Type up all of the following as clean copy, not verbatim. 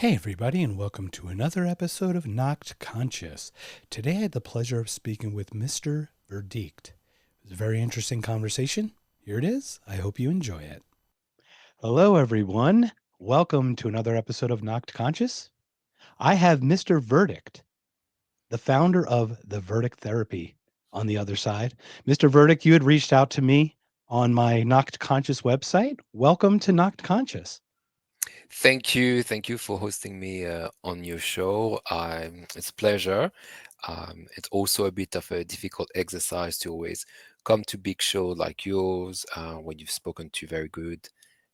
Hey, everybody, and welcome to another episode of Knocked Conscious. Today I had the pleasure of speaking with Mr. Verdickt. It was a very interesting conversation. Here it is. I hope you enjoy it. Hello, everyone. Welcome to another episode of Knocked Conscious. I have Mr. Verdickt, the founder of the Verdickt Therapy, on the other side. Mr. Verdickt, you had reached out to me on my Knocked Conscious website. Welcome to Knocked Conscious. Thank you. Thank you for hosting me on your show. It's a pleasure. It's also a bit of a difficult exercise to always come to big show like yours when you've spoken to very good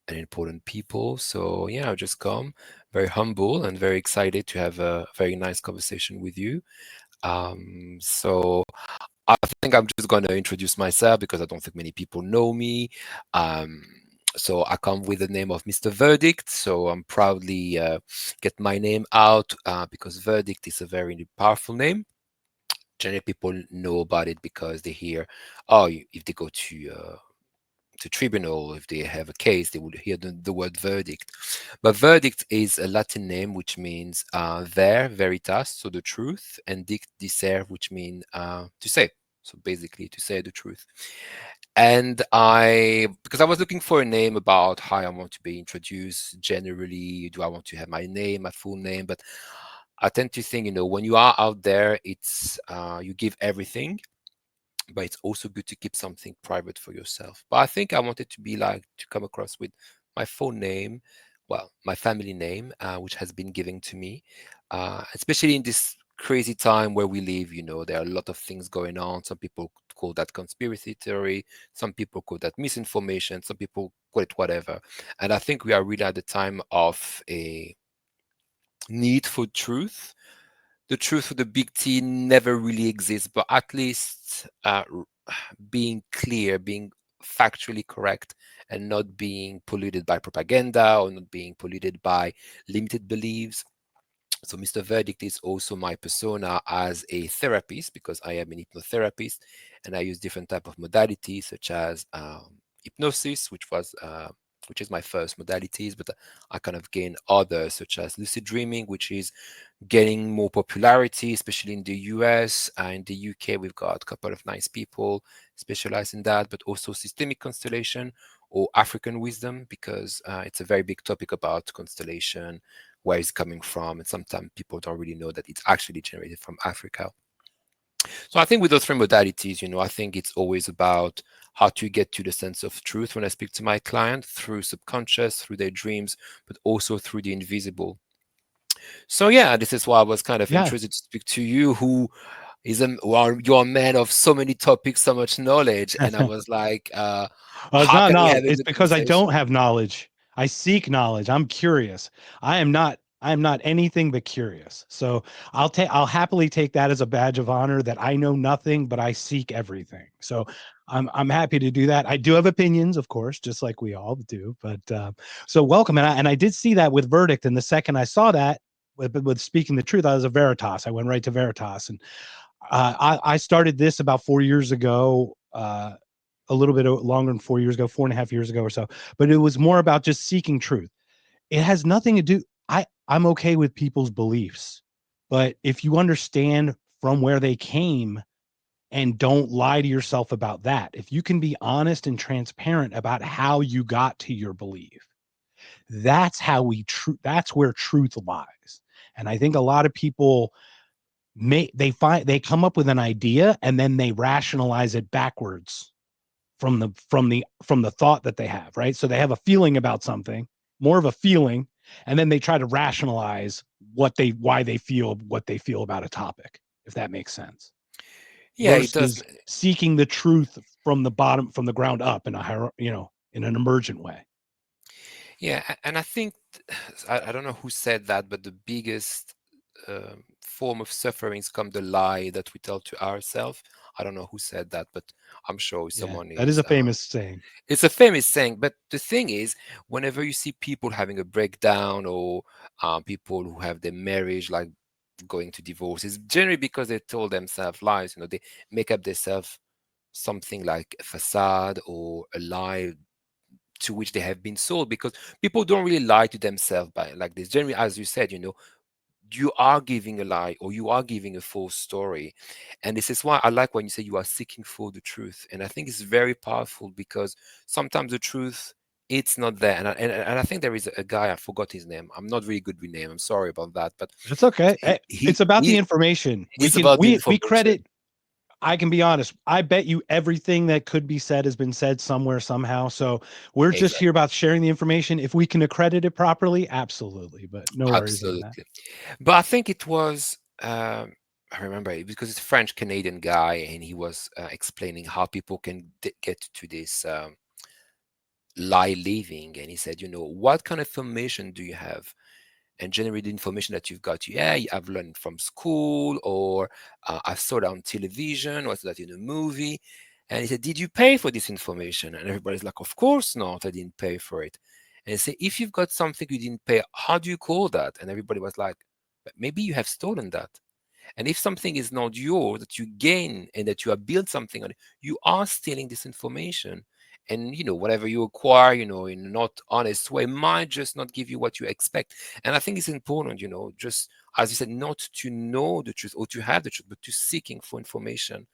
and important people. So yeah, I'll just come very humble and very excited to have a very nice conversation with you. So I think I'm just going to introduce myself because I don't think many people know me. Um, so I come with the name of Mr. Verdickt. So I'm proudly get my name out because Verdickt is a very powerful name. Generally, people know about it because they hear, oh, if they go to tribunal, if they have a case, they would hear the word verdict. But verdict is a Latin name which means veritas, so the truth, and dict, disser, which means to say. So basically, to say the truth. And because I was looking for a name about how I want to be introduced generally, do I want to have my name, my full name? But I tend to think, when you are out there, it's you give everything, but it's also good to keep something private for yourself. But I think I wanted to be like to come across with my full name, well, my family name, which has been given to me, especially in this crazy time where we live. There are a lot of things going on. Some people call that conspiracy theory. Some people call that misinformation. Some people call it whatever. And I think we are really at the time of a need for truth. The truth with the big T never really exists, but at least being clear, being factually correct, and not being polluted by propaganda or not being polluted by limited beliefs. So Mr. Verdickt is also my persona as a therapist because I am an hypnotherapist and I use different type of modalities such as hypnosis, which is my first modalities, but I kind of gain others such as lucid dreaming, which is getting more popularity, especially in the US. In the UK, we've got a couple of nice people specialized in that, but also systemic constellation or African wisdom, because it's a very big topic about constellation, where it's coming from, and sometimes people don't really know that it's actually generated from Africa. So I think with those three modalities, I think it's always about how to get to the sense of truth when I speak to my client through subconscious, through their dreams, but also through the invisible. So yeah, this is why I was kind of Yeah. interested to speak to you, who is well, you're a man of so many topics, so much knowledge, and I was like, It's how not can we knowledge. have a It's good because I don't conversation? have knowledge. I seek knowledge. I'm curious. I am not anything but curious. So I'll happily take that as a badge of honor that I know nothing, but I seek everything. So I'm happy to do that. I do have opinions, of course, just like we all do. But so welcome. And I did see that with Verdickt. And the second I saw that with speaking the truth, I was a Veritas. I went right to Veritas. And I started this about 4 years ago. A little bit longer than 4 years ago, 4.5 years ago or so. But it was more about just seeking truth. It has nothing to do. I'm okay with people's beliefs, but if you understand from where they came and don't lie to yourself about that, if you can be honest and transparent about how you got to your belief, that's where truth lies. And I think a lot of people they come up with an idea and then they rationalize it backwards from the thought that they have, right? So they have a feeling about something, more of a feeling, and then they try to rationalize why they feel what they feel about a topic, if that makes sense. Yeah, it does. Versus seeking the truth from the bottom, from the ground up in in an emergent way. Yeah, and I think I don't know who said that, but the biggest form of sufferings come the lie that we tell to ourselves. I don't know who said that, but I'm sure Yeah, someone that is is. a famous saying. It's a famous saying, but the thing is, whenever you see people having a breakdown or people who have their marriage like going to divorce, it's generally because they told themselves lies. They make up themselves something like a facade or a lie to which they have been sold, because people don't really lie to themselves by like this. Generally, as you said, you are giving a lie or you are giving a false story. And this is why I like when you say you are seeking for the truth. And I think it's very powerful, because sometimes the truth, it's not there. And I think there is a guy, I forgot his name. I'm not really good with name. I'm sorry about that. But It's okay. It's about the he information. We it's can about the we information. credit. I can be honest. I bet you everything that could be said has been said somewhere somehow. So we're just here Exactly. about sharing the information. If we can accredit it properly, absolutely. But no worries on that. Absolutely. But I think it was, I remember it because it's a French Canadian guy, and he was explaining how people can get to this lie living. And he said, what kind of information do you have? And generate the information that you've got. Yeah, I've learned from school, or I saw it on television, or I saw that in a movie. And he said, did you pay for this information? And everybody's like, of course not, I didn't pay for it. And he said, if you've got something you didn't pay, how do you call that? And everybody was like, but maybe you have stolen that. And if something is not yours, that you gain and that you have built something on it, you are stealing this information. And whatever you acquire, in a not honest way, might just not give you what you expect. And I think it's important, just as you said, not to know the truth or to have the truth, but to seeking for information.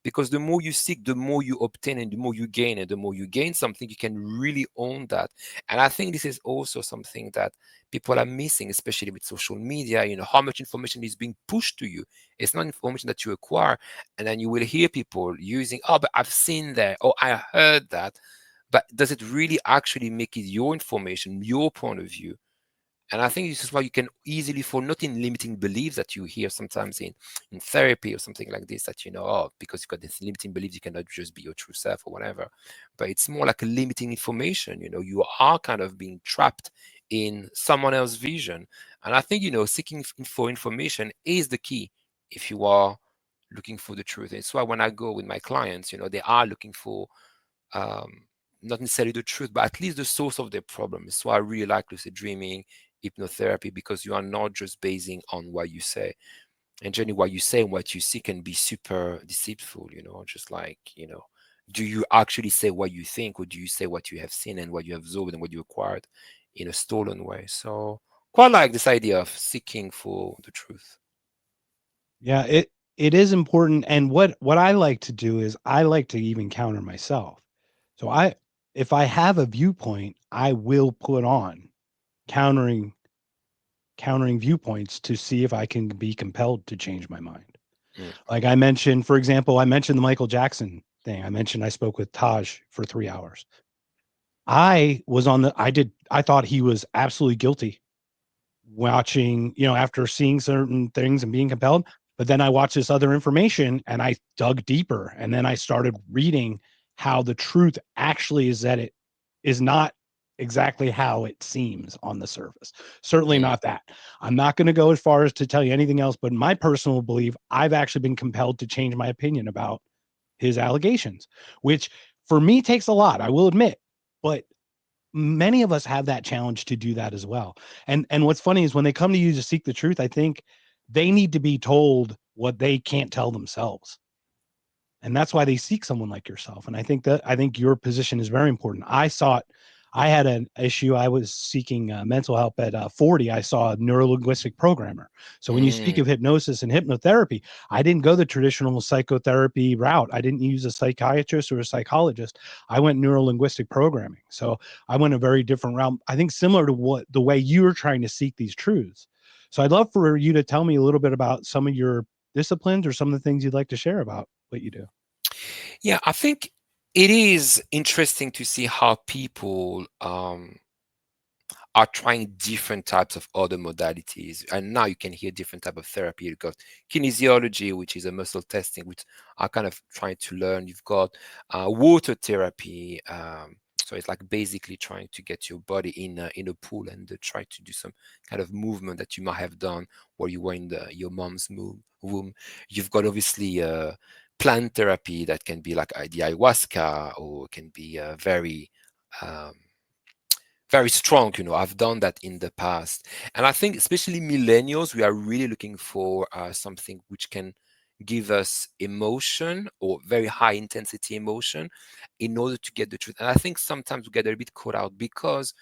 Because the more you seek, the more you obtain, and the more you gain, and the more you gain something, you can really own that. And I think this is also something that people are missing, especially with social media. How much information is being pushed to you. It's not information that you acquire. And then you will hear people using, oh, but I've seen that, or I heard that. But does it really actually make it your information, your point of view? And I think this is why you can easily fall not in limiting beliefs that you hear sometimes in therapy or something like this, that oh, because you've got this limiting beliefs, you cannot just be your true self or whatever. But it's more like a limiting information. You are kind of being trapped in someone else's vision. And I think seeking for information is the key if you are looking for the truth. And it's why when I go with my clients, they are looking for um, not necessarily the truth, but at least the source of their problem. So I really like lucid dreaming, hypnotherapy, because you are not just basing on what you say. And generally, what you say and what you see can be super deceitful, just like, do you actually say what you think, or do you say what you have seen and what you have absorbed and what you acquired in a stolen way? So quite like this idea of seeking for the truth. Yeah, it is important. And what I like to do is I like to even counter myself. So if I have a viewpoint, I will put on countering countering viewpoints to see if I can be compelled to change my mind. Mm, Like I mentioned, for example, I mentioned the Michael Jackson thing. I mentioned I spoke with Taj for 3 hours. I thought he was absolutely guilty watching, after seeing certain things and being compelled. But then I watched this other information and I dug deeper. And then I started reading how the truth actually is that it is not exactly how it seems on the surface. Certainly mm, not that. I'm not going to go as far as to tell you anything else, but my personal belief, I've actually been compelled to change my opinion about his allegations, which for me takes a lot, I will admit. But many of us have that challenge to do that as well. And what's funny is when they come to you to seek the truth, I think they need to be told what they can't tell themselves. And that's why they seek someone like yourself. And I think your position is very important. I had an issue. I was seeking mental help at 40. I saw a neurolinguistic programmer. So when you speak mm. of hypnosis and hypnotherapy, I didn't go the traditional psychotherapy route. I didn't use a psychiatrist or a psychologist. I went neurolinguistic programming. So I went a very different route. I think similar to what the way you were trying to seek these truths. So I'd love for you to tell me a little bit about some of your disciplines or some of the things you'd like to share about what you do. Yeah, I think it is interesting to see how people are trying different types of other modalities. And now you can hear different type of therapy. You've got kinesiology, which is a muscle testing, which are kind of trying to learn. You've got water therapy. So it's like basically trying to get your body in a pool and try to do some kind of movement that you might have done while you were in your mom's womb. You've got obviously plant therapy that can be like the ayahuasca, or can be um, very strong. I've done that in the past. And I think especially millennials, we are really looking for something which can give us emotion or very high intensity emotion in order to get the truth. And I think sometimes we get a bit caught out because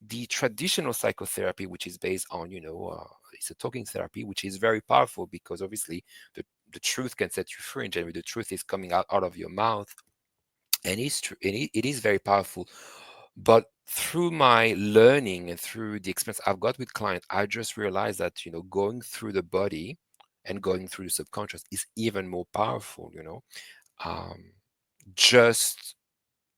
the traditional psychotherapy, which is based on, it's a talking therapy, which is very powerful because obviously the truth can set you free. In general, the truth is coming out of your mouth, and it's true, and it is very powerful. But through my learning and through the experience I've got with clients, I just realized that, going through the body and going through the subconscious is even more powerful, um, just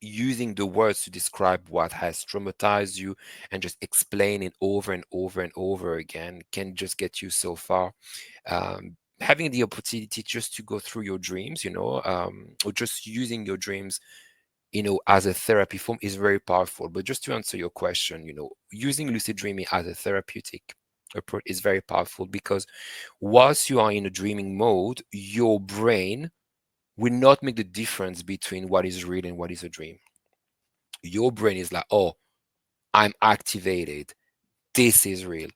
using the words to describe what has traumatized you and just explain it over and over and over again can just get you so far. Having the opportunity just to go through your dreams, or just using your dreams, as a therapy form is very powerful. But just to answer your question, using lucid dreaming as a therapeutic approach is very powerful because whilst you are in a dreaming mode, your brain will not make the difference between what is real and what is a dream. Your brain is like, oh, I'm activated. This is real.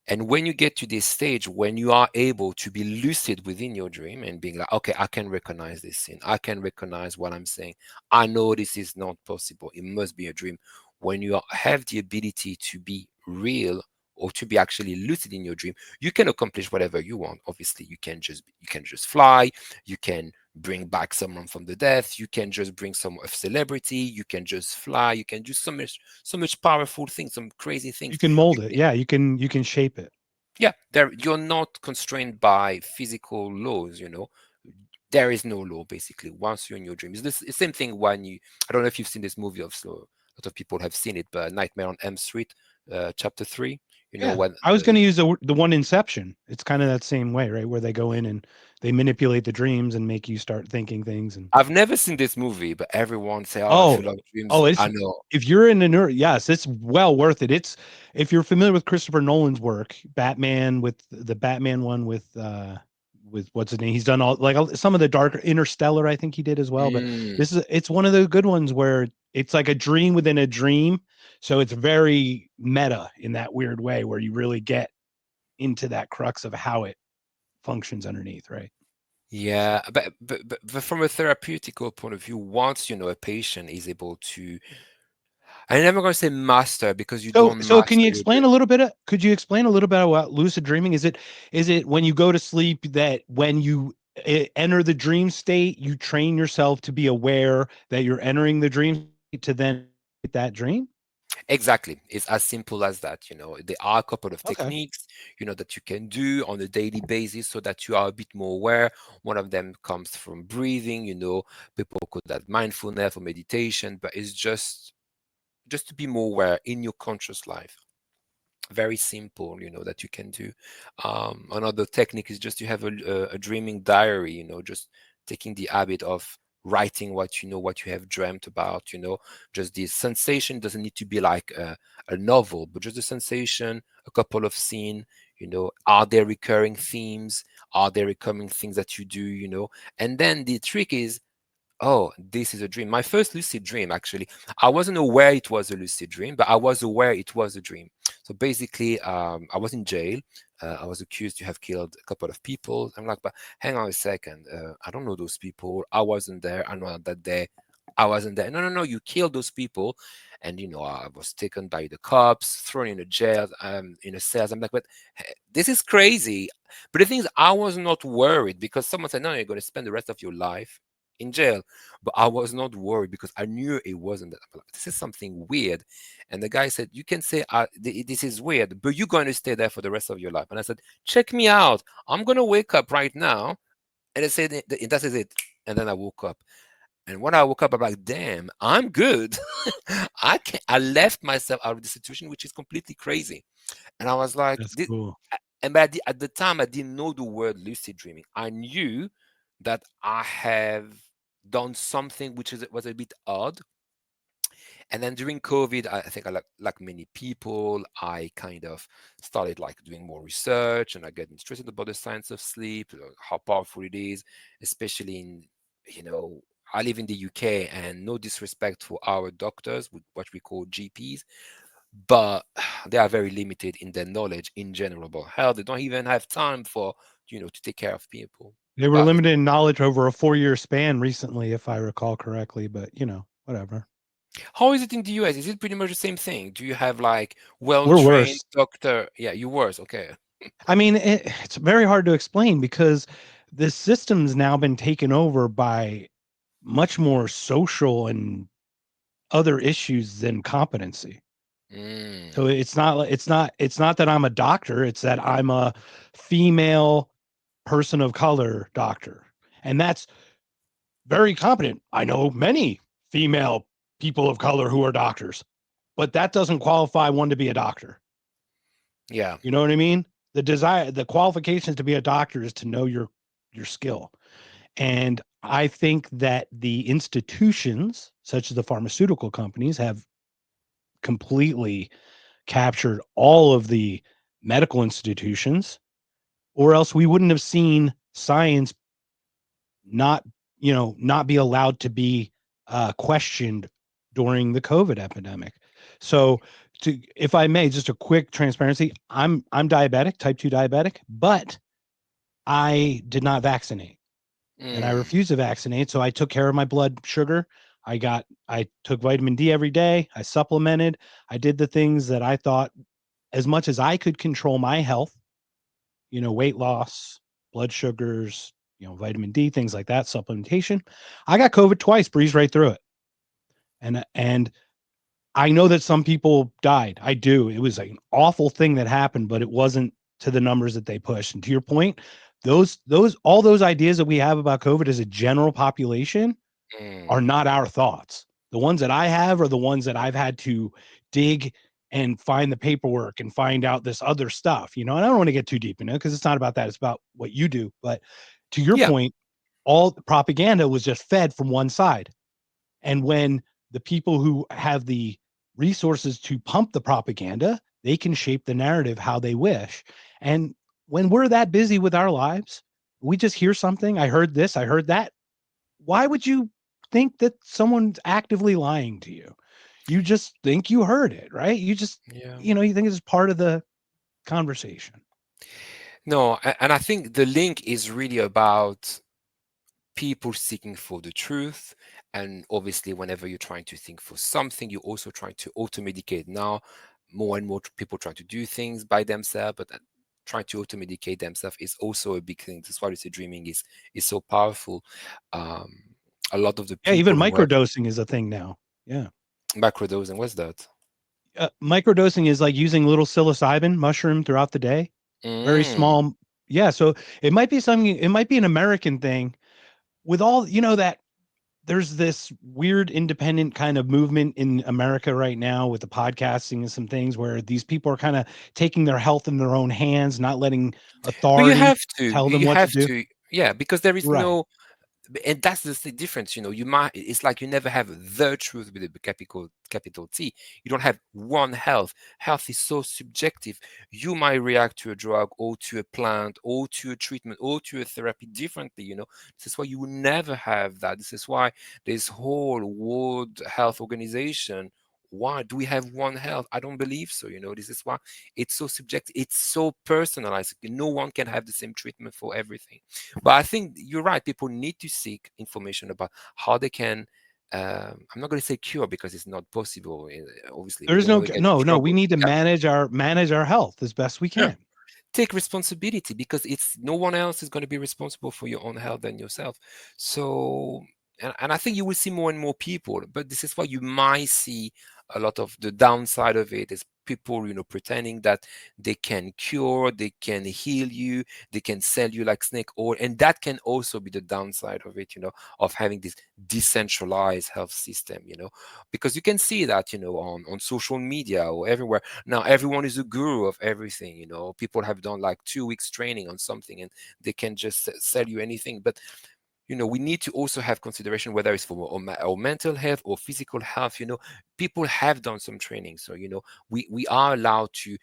And when you get to this stage, when you are able to be lucid within your dream and being like, okay, I can recognize this scene. I can recognize what I'm saying. I know this is not possible. It must be a dream. When you have the ability to be real or to be actually lucid in your dream, you can accomplish whatever you want. Obviously, you can just fly. You can bring back someone from the death. You can just bring some of celebrity. You can just fly. You can do so much powerful things, some crazy You things. can You mold it. Yeah, you can shape it. Yeah, you're not constrained by physical laws, there is no law basically once you're in your dream. It's the same thing when I don't know if you've seen this movie, of so a lot of people have seen it, but Nightmare on Elm Street, chapter 3, Yeah. when I was going to use the one Inception. It's kind of that same way, right? Where they go in and they manipulate the dreams and make you start thinking things. And I've never seen this movie, but everyone say, oh, if oh, you love dreams, oh, it's I know. if you're in a nerd, yes, it's well worth it. It's if you're familiar with Christopher Nolan's work, Batman with the Batman one with what's his name? He's done all like some of the dark Interstellar, I think he did as well. But Mm. it's one of the good ones where it's like a dream within a dream. So it's very meta in that weird way where you really get into that crux of how it functions underneath, right? So Yeah, but from a therapeutical point of view, once a patient is able to, I'm never going to say master because you so don't so can master you your explain a dream. little bit of, could you explain a little bit about lucid dreaming? Is it when you go to sleep that when you enter the dream state, you train yourself to be aware that you're entering the dream state to then get that dream? Exactly. It's as simple as that. There are a couple of Okay. techniques, that you can do on a daily basis so that you are a bit more aware. One of them comes from breathing, people call that mindfulness or meditation, but it's just to be more aware in your conscious life. Very simple, that you can do. Another technique is just to have a dreaming diary, just taking the habit of writing what you have dreamt about, just the sensation doesn't need to be like a novel, but just a sensation, a couple of scenes, are there recurring themes? Are there recurring things that you do, And then the trick is, oh, this is a dream. My first lucid dream, actually, I wasn't aware it was a lucid dream, but I was aware it was a dream. So basically, I was in jail. I was accused to have killed a couple of people. I'm like, but hang on a second. I don't know those people. I wasn't there. I know that day. I wasn't there. No, no, no. You killed those people. And, I was taken by the cops, thrown in a jail, in a cell. I'm like, but this is crazy. But the thing is, I was not worried because someone said, no, you're going to spend the rest of your life in jail. But I was not worried because I knew it wasn't that. I'm like, this is something weird. And the guy said, you can say this is weird, but you're going to stay there for the rest of your life. And I said, check me out. I'm going to wake up right now. And I said, that is it. And then I woke up. And when I woke up, I'm like, damn, I'm good. I left myself out of the situation, which is completely crazy. And I was like, That's cool. and at the time, I didn't know the word lucid dreaming. I knew that I have done something which was a bit odd. And then during COVID, I think I like many people, I kind of started like doing more research, and I get interested about the science of sleep, how powerful it is, especially you know, I live in the UK, and no disrespect for our doctors, what we call GPs, but they are very limited in their knowledge in general about health. They don't even have time for, to take care of people. They were But limited in knowledge over a 4-year span recently, if I recall correctly, but whatever. how is it in the US? Is it pretty much the same thing? Do you have like We're well-trained worse. doctor? Yeah, you worse. Okay. I mean, it's very hard to explain because the system's now been taken over by much more social and other issues than competency. So Mm, it's not that I'm a doctor, it's that I'm a female person of color doctor. And that's very competent. I know many female people of color who are doctors, but that doesn't qualify one to be a doctor. yeah. You know what I mean? The qualifications to be a doctor is to know your skill. And I think that the institutions, such as the pharmaceutical companies, have completely captured all of the medical institutions, or else we wouldn't have seen science not, not be allowed to be questioned during the COVID epidemic. So, if I may, just a quick transparency, I'm diabetic, type 2 diabetic, but I did not vaccinate and I Mm, refused to vaccinate. So I took care of my blood sugar. I took vitamin D every day. I supplemented. I did the things that I thought, as much as I could control my health, weight loss, blood sugars, vitamin D, things like that, supplementation. I got COVID twice, breezed right through it. And I know that some people died. I do. It was like an awful thing that happened, but it wasn't to the numbers that they pushed. And to your point, those all those ideas that we have about COVID as a general population are mm. not our thoughts. The ones that I have are the ones that I've had to dig and find the paperwork and find out this other stuff, and I don't want to get too deep in it because it's not about that. It's about what you do. But to your Yeah. point, all the propaganda was just fed from one side. And when the people who have the resources to pump the propaganda, they can shape the narrative how they wish. And when we're that busy with our lives, we just hear something. I heard this, I heard that. Why would you think that someone's actively lying to you? You just think you heard it, right? You just, Yeah. you think it's part of the conversation. No, and I think the link is really about people seeking for the truth. And obviously, whenever you're trying to think for something, you're also trying to auto-medicate. Now more and more people trying to do things by themselves, but trying to auto-medicate themselves is also a big thing. That's why lucid dreaming is so powerful. um, a lot of the Yeah, even people who have microdosing is a thing now. Yeah. macrodosing, what's that? Microdosing is like using little psilocybin mushroom throughout the day. Very Mm. small. Yeah. So it might be something, it might be an American thing with all, that there's this weird independent kind of movement in America right now with the podcasting and some things where these people are kind of taking their health in their own hands, not letting But you authority have to, tell them you what to have do. to, yeah, because there is Right. no, and that's the difference. You might, it's like you never have the truth with a capital T. You don't have one health is so subjective. You might react to a drug or to a plant or to a treatment or to a therapy differently. This is why you will never have that. This is why this whole World Health Organization, why do we have one health? I don't believe so. This is why it's so subjective, it's so personalized. No one can have the same treatment for everything. But I think you're right. People need to seek information about how they can. I'm not going to say cure because it's not possible. Obviously, we're There's going to no, again no, we struggle. need to Yeah, manage our health as best we yeah. can. Take responsibility because it's no one else is going to be responsible for your own health than yourself. So, and I think you will see more and more people, but this is why you might see a lot of the downside of it is people, pretending that they can cure, they can heal you, they can sell you like snake oil. And that can also be the downside of it, of having this decentralized health system, because you can see that, on social media or everywhere now. Everyone is a guru of everything. People have done like 2 weeks training on something and they can just sell you anything. But we need to also have consideration whether it's for our mental health or physical health. People have done some training, so we are allowed to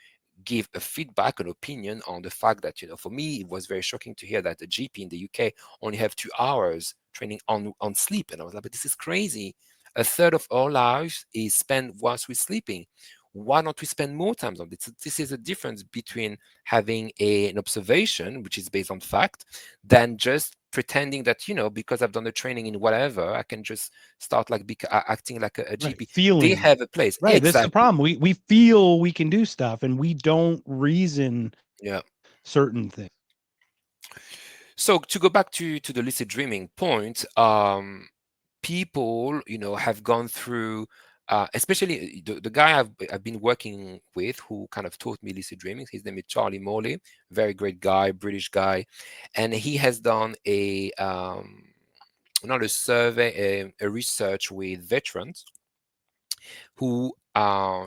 give a feedback, an opinion on the fact that for me it was very shocking to hear that the GP in the UK only have 2 hours training on sleep, and I was like, but this is crazy. A third of our lives is spent whilst we're sleeping. Why not we spend more time on this? This is a difference between having an observation which is based on fact than just pretending that, because I've done the training in whatever, I can just start like acting like a Right. GP. They Feeling. have a place. Right. That's the Exactly. problem. We feel we can do stuff and we don't reason Yeah. certain things. So to go back to the lucid dreaming point, people, have gone through, especially the guy I've been working with who kind of taught me lucid dreaming. His name is Charlie Morley, very great guy, British guy, and he has done not a survey, a research with veterans who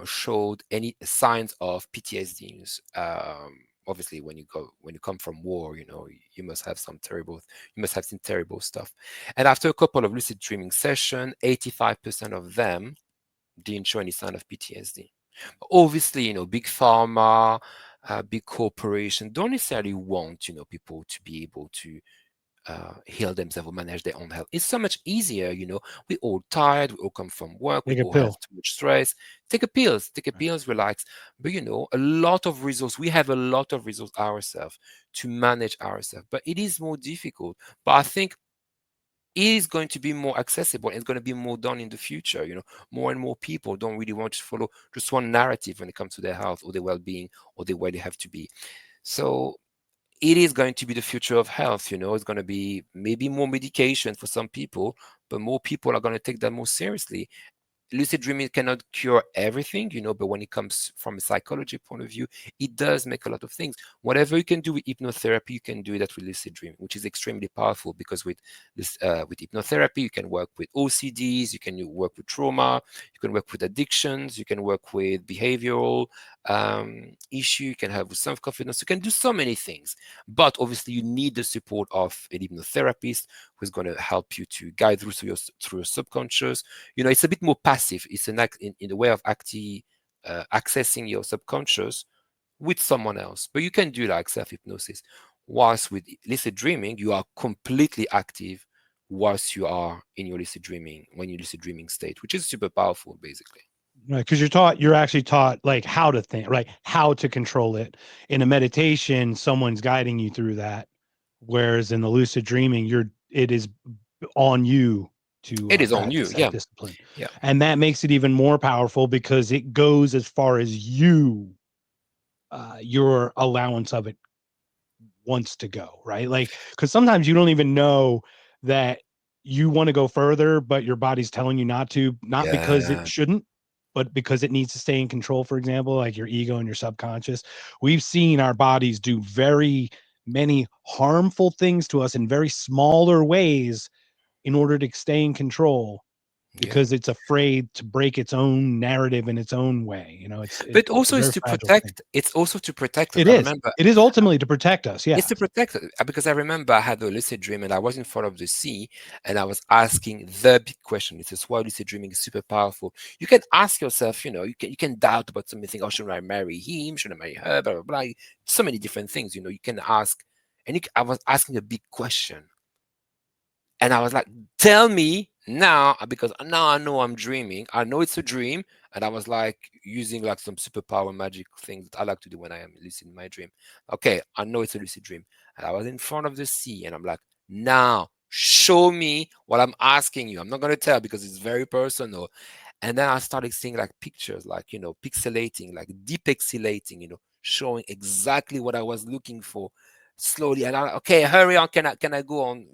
showed any signs of PTSDs. Obviously, when you come from war, you must have you must have seen terrible stuff. And after a couple of lucid dreaming session, 85% of them didn't show any sign of PTSD. Obviously, big pharma, big corporation don't necessarily want people to be able to heal themselves or manage their own health. It's so much easier, we all tired, we all come from work, we Take a all have pill. too much stress. Take a pills, relax. But a lot of resources, we have a lot of resources ourselves to manage ourselves, but it is more difficult. But I think it is going to be more accessible and it's going to be more done in the future. More and more people don't really want to follow just one narrative when it comes to their health or their well-being or the way they have to be. So it is going to be the future of health. It's going to be maybe more medication for some people, but more people are going to take that more seriously. Lucid dreaming cannot cure everything, but when it comes from a psychology point of view, it does make a lot of things. Whatever you can do with hypnotherapy, you can do that with lucid dreaming, which is extremely powerful because with this, with hypnotherapy, you can work with OCDs, you can work with trauma, you can work with addictions, you can work with behavioral issue, you can have with self-confidence, you can do so many things. But obviously, you need the support of a hypnotherapist who's going to help you to guide through your subconscious. It's a bit more passive. It's an act in the way of accessing your subconscious with someone else. But you can do like self-hypnosis. Whilst with lucid dreaming, you are completely active whilst you are in your lucid dreaming, when you're lucid dreaming state, which is super powerful, basically. Right. Because you're actually taught like how to think, right? How to control it. In a meditation, someone's guiding you through that. Whereas in the lucid dreaming, it is on you to It is on you. practice that Yeah. discipline. Yeah. And that makes it even more powerful because it goes as far as your allowance of it wants to go, right? Like, because sometimes you don't even know that you want to go further, but your body's telling you not to, not because it Yeah. shouldn't, but because it needs to stay in control, for example, like your ego and your subconscious. We've seen our bodies do very many harmful things to us in very smaller ways in order to stay in control Yeah. because it's afraid to break its own narrative in its own way. But It's a also very fragile thing. it's also to protect us. It I is. remember It is ultimately to protect us. it's Yeah. to protect us, because I remember I had a lucid dream and I was in front of the sea and I was asking the big question. This is why lucid dreaming is super powerful. You can ask yourself, you can doubt about something, think, oh, should I marry him? Should I marry her? Blah blah blah. So many different things, you can ask. And I was asking a big question. And I was like, tell me now, because now I know I'm dreaming. I know it's a dream. And I was like using like some superpower magic things that I like to do when I am lucid in my dream. Okay, I know it's a lucid dream. And I was in front of the sea and I'm like, now show me what I'm asking you. I'm not going to tell because it's very personal. And then I started seeing like pictures, like, pixelating, like depixelating, showing exactly what I was looking for slowly. And I, okay, hurry on. Can I go on,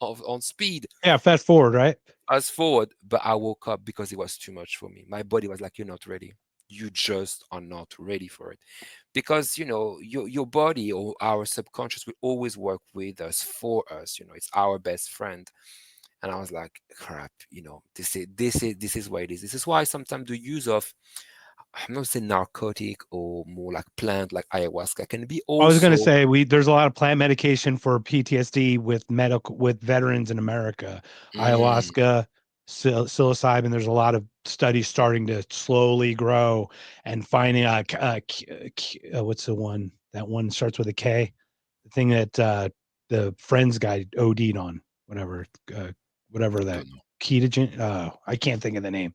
on speed? Yeah. Fast forward, right? Fast forward, but I woke up because it was too much for me. My body was like, you're not ready. You just are not ready for it. Because, your body or our subconscious will always work with us, for us. It's our best friend. And I was like, crap, this is what it is. This is why sometimes the use of, I'm not saying narcotic or more like plant like ayahuasca can be I was going to also. say there's a lot of plant medication for PTSD with veterans in America. Mm, Ayahuasca, psilocybin. There's a lot of studies starting to slowly grow and finding what's the one that one starts with a K, the thing that the Friends guy OD'd on, whatever whatever that don't know. ketogen. I can't think of the name,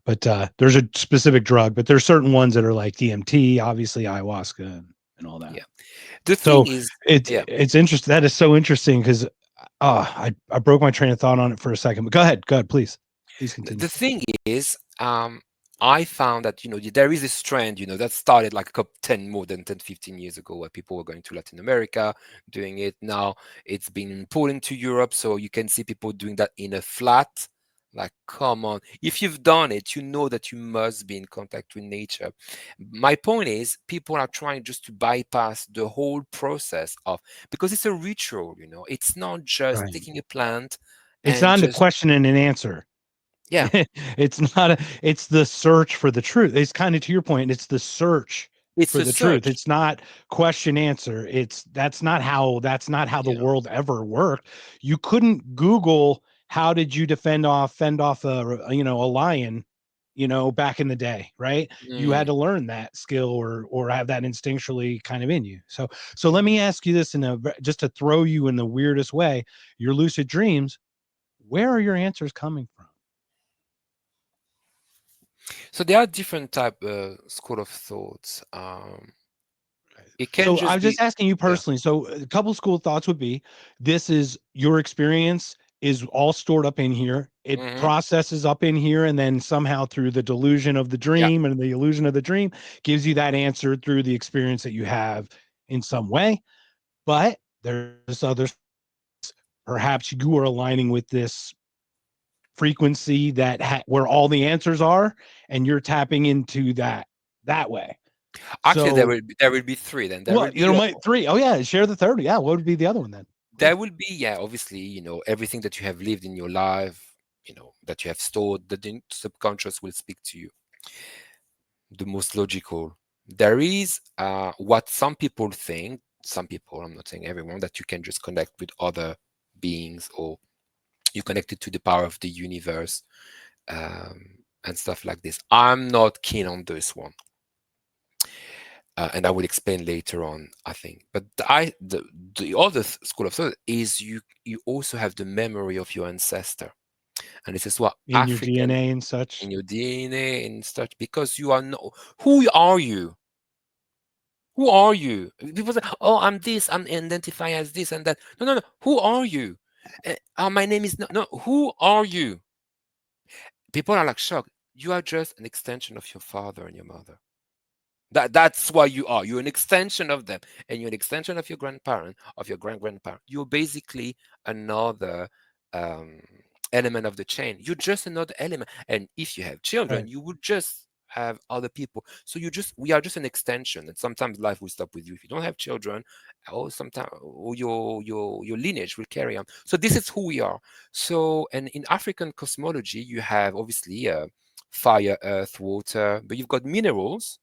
but there's a specific drug. But there's certain ones that are like DMT, obviously ayahuasca and all that. Yeah. The thing So is, it's yeah. it's interesting. That is so interesting because I broke my train of thought on it for a second, but go ahead, please continue. The thing is, I found that, there is this trend, that started like a couple 10 more than 10, 15 years ago, where people were going to Latin America doing it. Now it's been imported to Europe, so you can see people doing that in a flat. Like, come on, if you've done it, you know that you must be in contact with nature. My point is, people are trying just to bypass the whole process of, because it's a ritual, it's not just Right. taking a plant It's and not a just, question and an answer. yeah, It's not a it's the search for the truth. It's kind of to your point, it's the search it's for a the truth. search. It's not question answer. It's that's not how the Yeah. world ever worked. You couldn't Google how did you fend off a lion, back in the day, right? You had Mm. to learn that skill or have that instinctually kind of in you. So let me ask you this just to throw you in the weirdest way, your lucid dreams, where are your answers coming from? So there are different type school of thoughts. It can So I'm just just be, asking you yeah. personally. So a couple school of thoughts would be this is your experience is all stored up in here. It Hmm. processes up in here, and then somehow through the delusion of the Yeah. dream and the illusion of the dream gives you that answer through the experience that you have in some way. But there's others, perhaps you are aligning with this frequency where all the answers are, and you're tapping into that way. Actually, So there will be three. Then there well, will be your, my three. Oh yeah, share the third. Yeah, what would be the other one then? there Please. will be, yeah, obviously, everything that you have lived in your life, that you have stored, that the subconscious will speak to you. The most logical. There is what some people think. Some people, I'm not saying everyone, that you can just connect with other beings, or you connected to the power of the universe, and stuff like this. I'm not keen on this one, and I will explain later on, I think. But the other school of thought is you also have the memory of your ancestor, and this is what In your African, DNA and such. in your DNA and such, because you are no, who are you? Who are you? People say, "Oh, I'm this. I'm identify as this and that." No, no, no. Who are you? My name is no. Who are you? People are like shocked. You are just an extension of your father and your mother. That's why you are. You're an extension of them, and you're an extension of your grandparent, of your grandparent. You're basically another um, element of the chain. You're just another element. And if you have children, Right. you would just have other people. So we are just an extension. And sometimes life will stop with you if you don't have children, or sometimes or your lineage will carry on. So this is who we are. So, and in African cosmology, you have obviously fire, earth, water, but you've got minerals.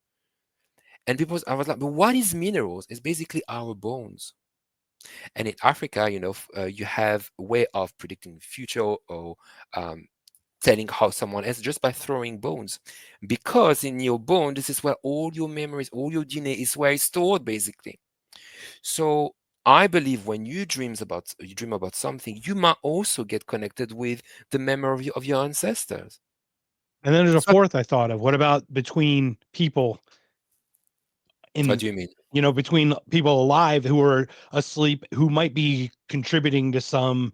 And people, I was like, but what is minerals? It's basically our bones. And in Africa, you have a way of predicting the future, or um, telling how someone is just by throwing bones. Because in your bone, this is where all your memories, all your DNA is where it's stored, basically. So I believe when you dream about something, you might also get connected with the memory of your ancestors. And then there's a So fourth I thought of. What about between people what in do you mean? between people alive who are asleep who might be contributing to some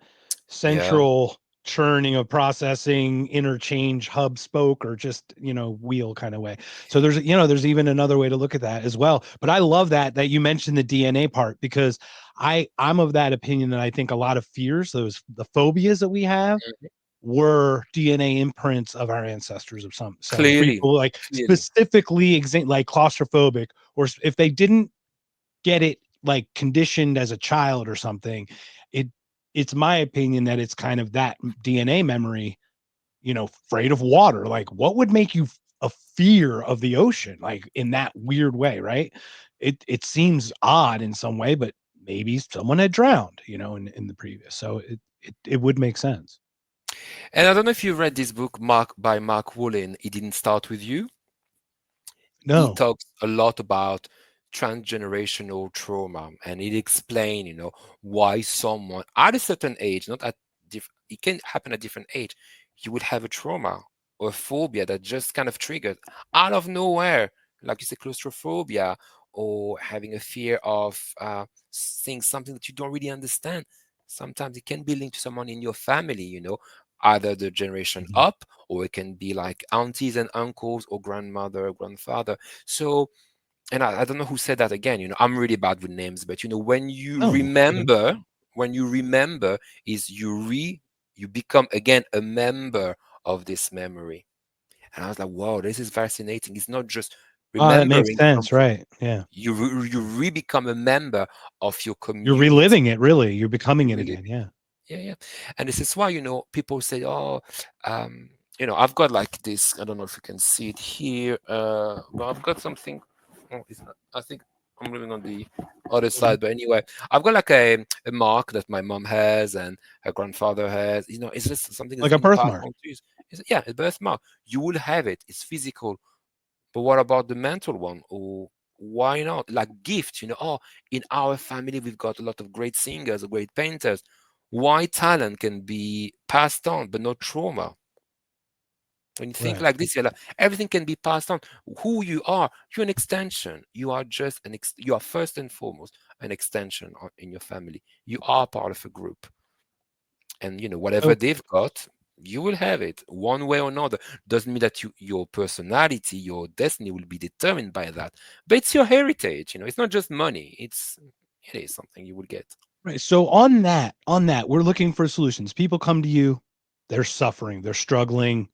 Yeah. central churning of processing interchange hub spoke or just wheel kind of way. So there's even another way to look at that as well. But I love that you mentioned the DNA part, because I'm of that opinion that I think a lot of fears, the phobias that we have, Mhm. were DNA imprints of our ancestors of some. So Clearly, people like clearly. specifically like claustrophobic, or if they didn't get it like conditioned as a child or something, it it's my opinion that it's kind of that DNA memory, afraid of water. Like what would make you a fear of the ocean, like in that weird way, right? It seems odd in some way, but maybe someone had drowned, in the previous. So it would make sense. And I don't know if you read this book, Mark Woolen, It Didn't Start With You. He No. talks a lot about transgenerational trauma, and it explains, why someone at a certain age, not at it can happen at different age, you would have a trauma or a phobia that just kind of triggered out of nowhere, like you say, claustrophobia, or having a fear of seeing something that you don't really understand. Sometimes it can be linked to someone in your family, either the generation Mhm. up, or it can be like aunties and uncles or grandmother, grandfather. So, and I don't know who said that again, I'm really bad with names, but when you Oh, okay. remember, is you become again a member of this memory. And I was like, wow, this is fascinating. It's not just Oh, that makes remembering sense, something. right? Yeah. You re-become a member of your You're community. reliving it, really. You're becoming You it really, again. Yeah. yeah, yeah. And this is why, people say, oh, I've got like this, I don't know if you can see it here, but I've got something. Oh, it's not, I think I'm living on the other Mhm. side, but anyway, I've got like a mark that my mom has and her grandfather has. It's just something that's Like a been passed birthmark. on to you. Yeah, a birthmark. You will have it. It's physical. But what about the mental one? Or why not? Like gifts, oh, in our family, we've got a lot of great singers, great painters. Why talent can be passed on, but not trauma? When you think Right. like this, you're like, everything can be passed on. Who you are, you're an extension. You are just you are first and foremost an extension in your family. You are part of a group. And whatever So, they've got, you will have it one way or another. Doesn't mean that your personality, your destiny will be determined by that, but it's your heritage. It's not just money. It is something you will get. right. So on that, we're looking for solutions. People come to you, they're suffering, they're struggling,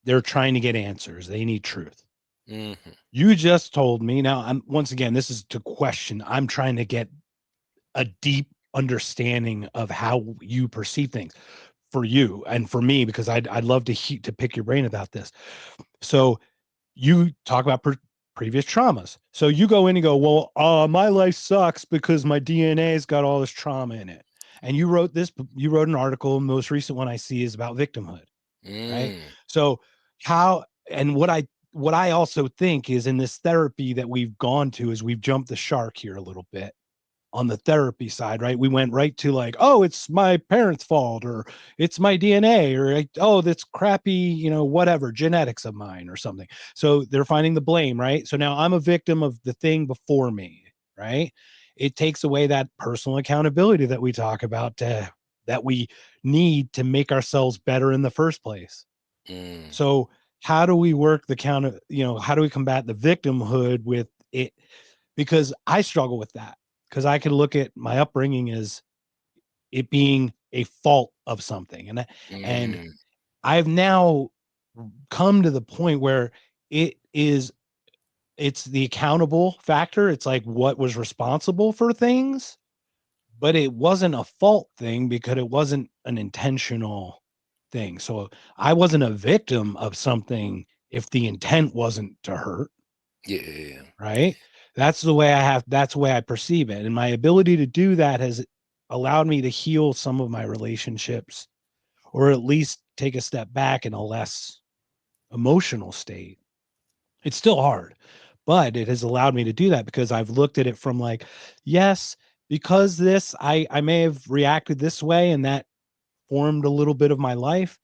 they're trying to get answers. They need truth. Hmm. You just told me. Now, I'm once again, this is to question. I'm trying to get a deep understanding of how you perceive things for you and for me, because I'd love to pick your brain about this. So you talk about previous traumas. So you go in and go, well, my life sucks because my DNA's got all this trauma in it. And you wrote an article. Most recent one I see is about victimhood, right? Mm, So how and what I also think is in this therapy that we've gone to is we've jumped the shark here a little bit on the therapy side, right? We went right to like, oh, it's my parents' fault, or it's my DNA, or like, oh, that's crappy, whatever, genetics of mine or something. So they're finding the blame, right? So now I'm a victim of the thing before me, right? It takes away that personal accountability that we talk about that we need to make ourselves better in the first place. mm, So how do we work the counter, how do we combat the victimhood with it? Because I struggle with that because I could look at my upbringing as it being a fault of something. And mm, I've now come to the point where it is it's the accountable factor. It's like what was responsible for things, but it wasn't a fault thing because it wasn't an intentional thing. So I wasn't a victim of something if the intent wasn't to hurt, yeah, right? That's the way I perceive it. And my ability to do that has allowed me to heal some of my relationships or at least take a step back in a less emotional state. It's still hard, but it has allowed me to do that because I've looked at it from like, yes, because this I may have reacted this way and that formed a little bit of my life,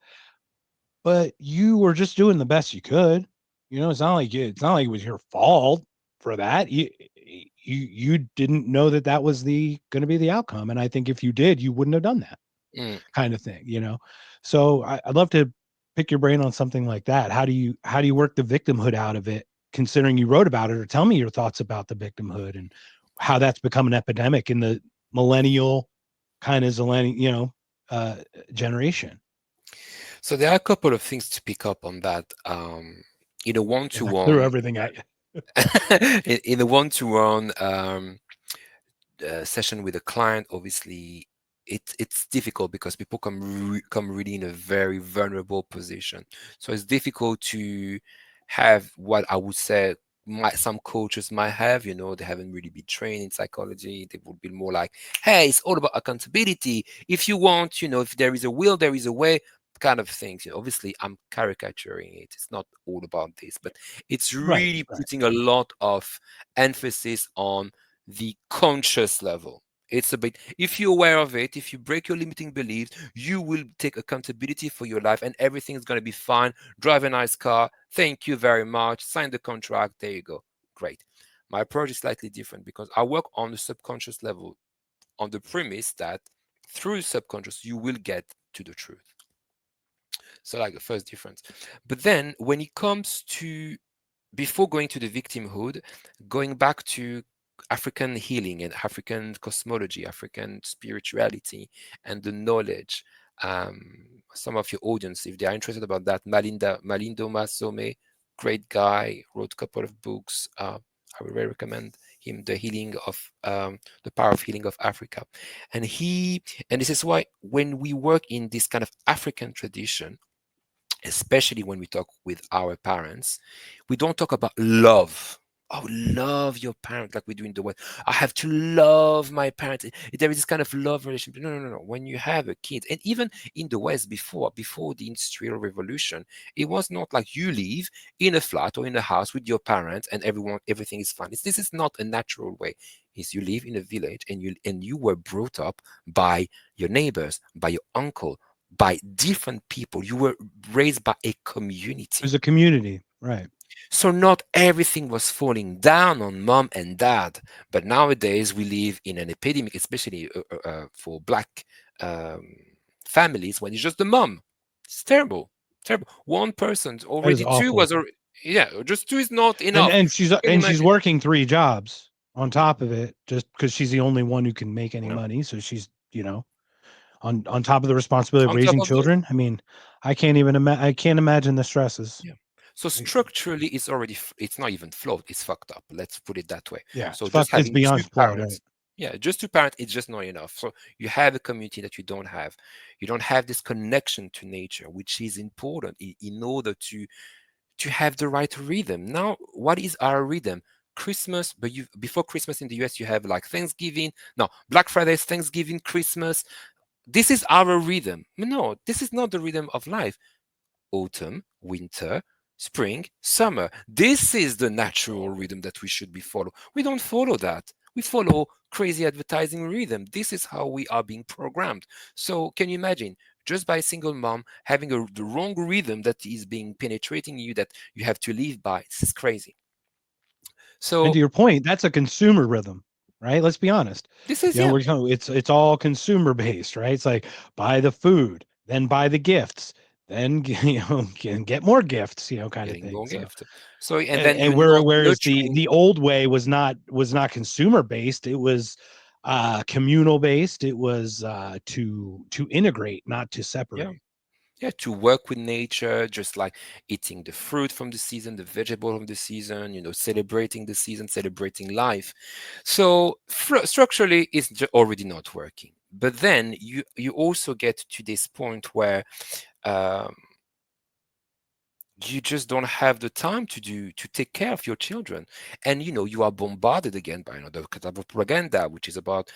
but you were just doing the best you could. It's not like it was your fault for that. You didn't know that that was the going to be the outcome, and I think if you did, you wouldn't have done that mm. kind of thing. So I'd love to pick your brain on something like that. How do you work the victimhood out of it, considering you wrote about it, or tell me your thoughts about the victimhood and how that's become an epidemic in the millennial kind of zillennial, uh, generation. So there are a couple of things to pick up on that. In a Yeah, I threw one-to-one, everything at you. in a one-to-one session with a client, obviously it's difficult because people come really in a very vulnerable position. So it's difficult to have what I would say some coaches might have. They haven't really been trained in psychology. They would be more like, hey, it's all about accountability. If you want, if there is a will, there is a way. Kind of things. Obviously, I'm caricaturing it. It's not all about this, but it's Right, really right. putting a lot of emphasis on the conscious level. It's a bit, if you're aware of it, if you break your limiting beliefs, you will take accountability for your life and everything is going to be fine. Drive a nice car. Thank you very much. Sign the contract. There you go. Great. My approach is slightly different because I work on the subconscious level on the premise that through the subconscious, you will get to the truth. So, like the first difference. But then, when it comes to, before going to the victimhood, going back to African healing and African cosmology, African spirituality, and the knowledge. Some of your audience, if they are interested about that, Malindo Masome, great guy, wrote a couple of books. I would very recommend him, the power of healing of Africa, and and this is why when we work in this kind of African tradition, especially when we talk with our parents, we don't talk about love. Oh, love your parent like we do in the West. I have to love my parents. There is this kind of love relationship. No, no, no, no. When you have a kid, and even in the West before the Industrial Revolution, it was not like you live in a flat or in a house with your parents and everything is fine. This is not a natural way. Is you live in a village and you were brought up by your neighbors, by your uncle, by different people. You were raised by a community. There's a community, right? So not everything was falling down on mom and dad. But nowadays we live in an epidemic, especially for black um, families, when it's just the mom. It's terrible, terrible. One person That is already, two awful. was already, yeah, just two is not And enough. and she's Can you imagine? working three jobs on top of it just because she's the only one who can make any You know, money. So she's, on top of the responsibility of on top raising of the, children. I mean, I can't imagine the stresses. yeah. So Like, structurally, it's already, it's not even flawed. It's fucked up. Let's put it that way. yeah, So fuck, just it's having beyond two flawed, right? parents, yeah, just two parents, it's just not enough. So you have a community that you don't have. You don't have this connection to nature, which is important in order to have the right rhythm. Now, what is our rhythm? Christmas, but you before Christmas in the US, you have like Thanksgiving. No, Black Friday, Thanksgiving, Christmas. This is our rhythm. No, this is not the rhythm of life. Autumn, winter, spring, summer. This is the natural rhythm that we should be follow. We don't follow that. We follow crazy advertising rhythm. This is how we are being programmed. So can you imagine just by a single mom having the wrong rhythm that is being penetrating you that you have to live by? This is crazy. And So to your point, that's a consumer rhythm, right? Let's be honest. this is, yeah, It's all consumer based, right? It's like buy the food, then buy the gifts, then get more gifts, kind of getting thing. more So gift. So and then and you're not whereas nurturing. the old way was not consumer based. It was communal based. It was to integrate, not to Yeah. separate. Yeah, to work with nature, just like eating the fruit from the season, the vegetable from the season, celebrating the season, celebrating life. So structurally, it's already not working. But then you also get to this point where um, you just don't have the time to take care of your children, and you are bombarded again by another type of propaganda, which is about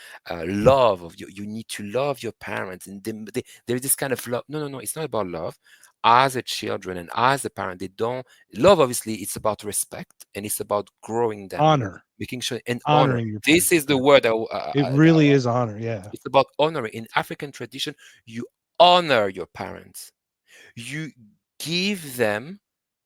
love of you need to love your parents, and there is this kind of love. No, no, no, it's not about love. As a children and as a parent, they don't love. Obviously, it's about respect, and it's about growing them, Honor, making sure, and honor. honoring your This parents. is the Yeah, word it really is honor. Yeah, it's about honor. In African tradition, you honor your parents, you give them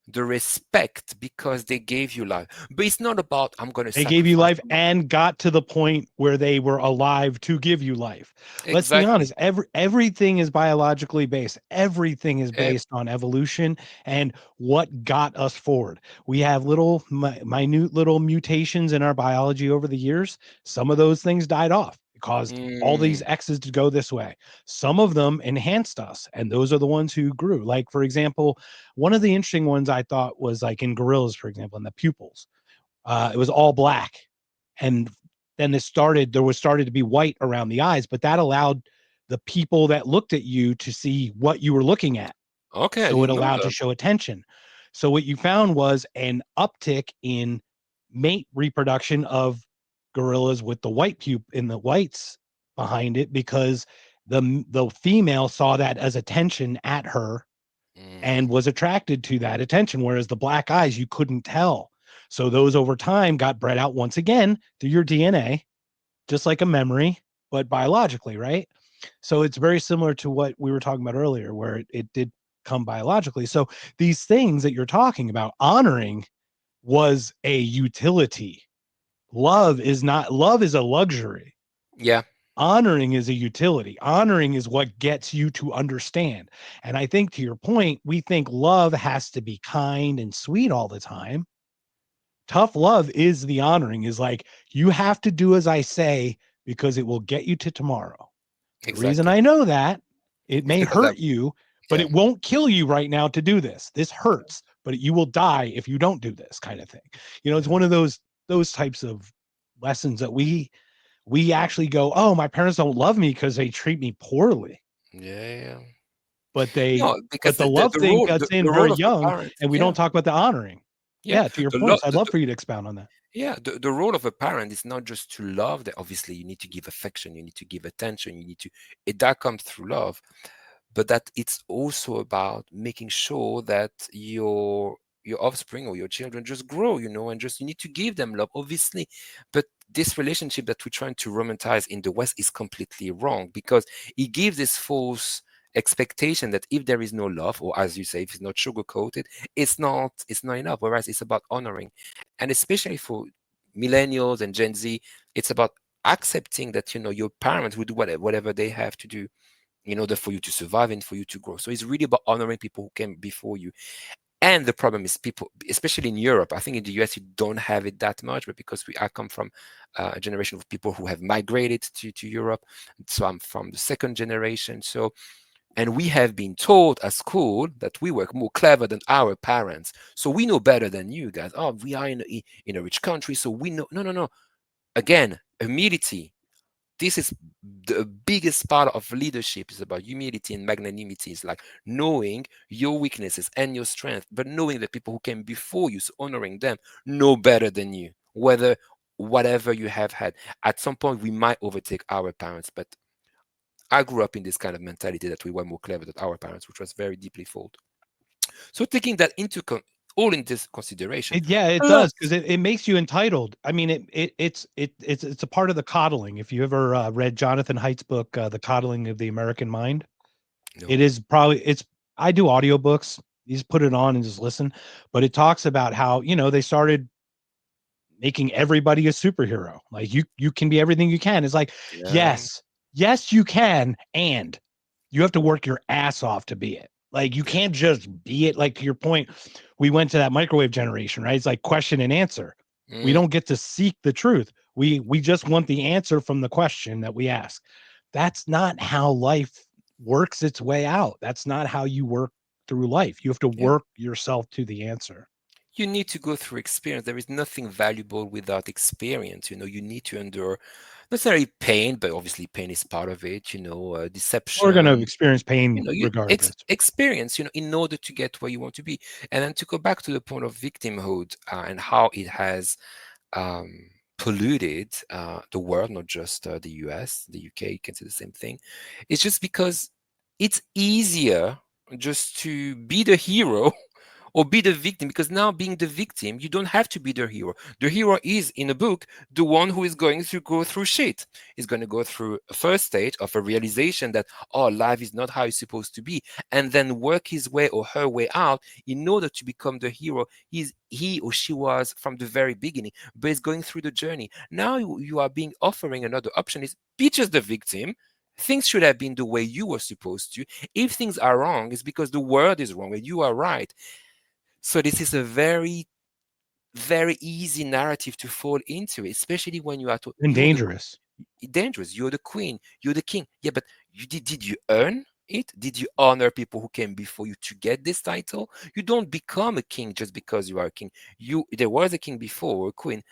the respect because they gave you life. But it's not about I'm going to they gave you sacrifice life my, and got to the point where they were alive to give you life. Let's be exactly. honest, everything is biologically based. Everything is Eh, based on evolution and what got us forward. We have little minute little mutations in our biology over the years. Some of those things died off. It caused all these mm, X's to go this way. Some of them enhanced us, and those are the ones who grew. Like, for example, one of the interesting ones I thought was like in gorillas, for example, in the pupils, it was all black, and then there was started to be white around the eyes, but that allowed the people that looked at you to see what you were looking at, okay, I so it didn't know allowed to that. show attention. So what you found was an uptick in mate reproduction of gorillas with the white in the whites behind it, because the female saw that as attention at her and Mm, was attracted to that attention, whereas the black eyes you couldn't tell. So those over time got bred out once again through your DNA, just like a memory, but biologically, right? So it's very similar to what we were talking about earlier, where it did come biologically. So these things that you're talking about, honoring was a utility. Love is not. Love is a luxury. yeah, Honoring is a utility. Honoring is what gets you to understand. And I think to your point, we think love has to be kind and sweet all the time. Tough love is the honoring, is like, you have to do as I say because it will get you to tomorrow. The reason Exactly. I know that, it may Because hurt you, but yeah, it won't kill you right now to do this. This hurts, but you will die if you don't do this, kind of thing. It's yeah, one of those types of lessons that we actually go, oh, my parents don't love me because they treat me poorly. yeah, yeah. But Because the the, love the thing role cuts in the very role of a young, parent, and we yeah, don't talk about the honoring. yeah, Yeah, to your the, lo- points, I'd love the for you to expound on that. yeah, the role of a parent is not just to love. That obviously you need to give affection, you need to give attention, you need to that comes through love, but that it's also about making sure that your offspring or your children just grow, and just you need to give them love, obviously. But this relationship that we're trying to romanticize in the West is completely wrong, because it gives this false expectation that if there is no love, or as you say, if it's not sugar coated, it's not enough. Whereas it's about honoring, and especially for millennials and Gen Z, it's about accepting that your parents will do whatever they have to do in order for you to survive and for you to grow. So it's really about honoring people who came before you. And the problem is people, especially in Europe, I think in the US you don't have it that much, but because I come from a generation of people who have migrated to Europe. So I'm from the second generation. So, and we have been told at school that we were more clever than our parents. So we know better than you guys. Oh, we are in a rich country. So we know. No, no, no. Again, humility, this is the biggest part of leadership, is about humility and magnanimity. It's like knowing your weaknesses and your strength, but knowing the people who came before you, so honoring them, know better than you, whatever you have had. At some point we might overtake our parents, but I grew up in this kind of mentality that we were more clever than our parents, which was very deeply fault. So taking that all in this consideration, Yeah, it does, plus because it makes you entitled. I mean, it's a part of the coddling. If you ever read Jonathan Haidt's book, The Coddling of the American Mind, it no. is probably it's. I do audiobooks. You just put it on and just listen, but it talks about how they started making everybody a superhero. Like, you can be everything you can. It's like, Yeah. yes, you can, and you have to work your ass off to be it. Like, you Yeah. can't just be it. Like, to your point, we went to that microwave generation, right? It's like question and answer. We Mm, don't get to seek the truth. We just want the answer from the question that we ask. That's not how life works its way out. That's not how you work through life. You have to yeah. work yourself to the answer. You need to go through experience. There is nothing valuable without experience. You need to endure not necessarily pain, but obviously pain is part of it. We're going to Deception. experience pain You regardless. experience. In order to get where you want to be. And then to go back to the point of victimhood, and how it has um, polluted the world, not just the US, the UK. You can say the same thing. It's just because it's easier just to be the hero or be the victim, because now being the victim, you don't have to be the hero. The hero is, in a book, the one who is going to go through shit. He's going to go through a first stage of a realization that, oh, life is not how it's supposed to be, and then work his way or her way out in order to become the hero he or she was from the very beginning, but is going through the journey. Now you are being offering another option, is be just the victim. Things should have been the way you were supposed to. If things are wrong, it's because the world is wrong and you are right. So this is a very, very easy narrative to fall into, especially when you are And dangerous. dangerous. You're the queen, you're the king. Yeah, but did you earn it? Did you honor people who came before you to get this title? You don't become a king just because you are a king. There was a king before, or a queen.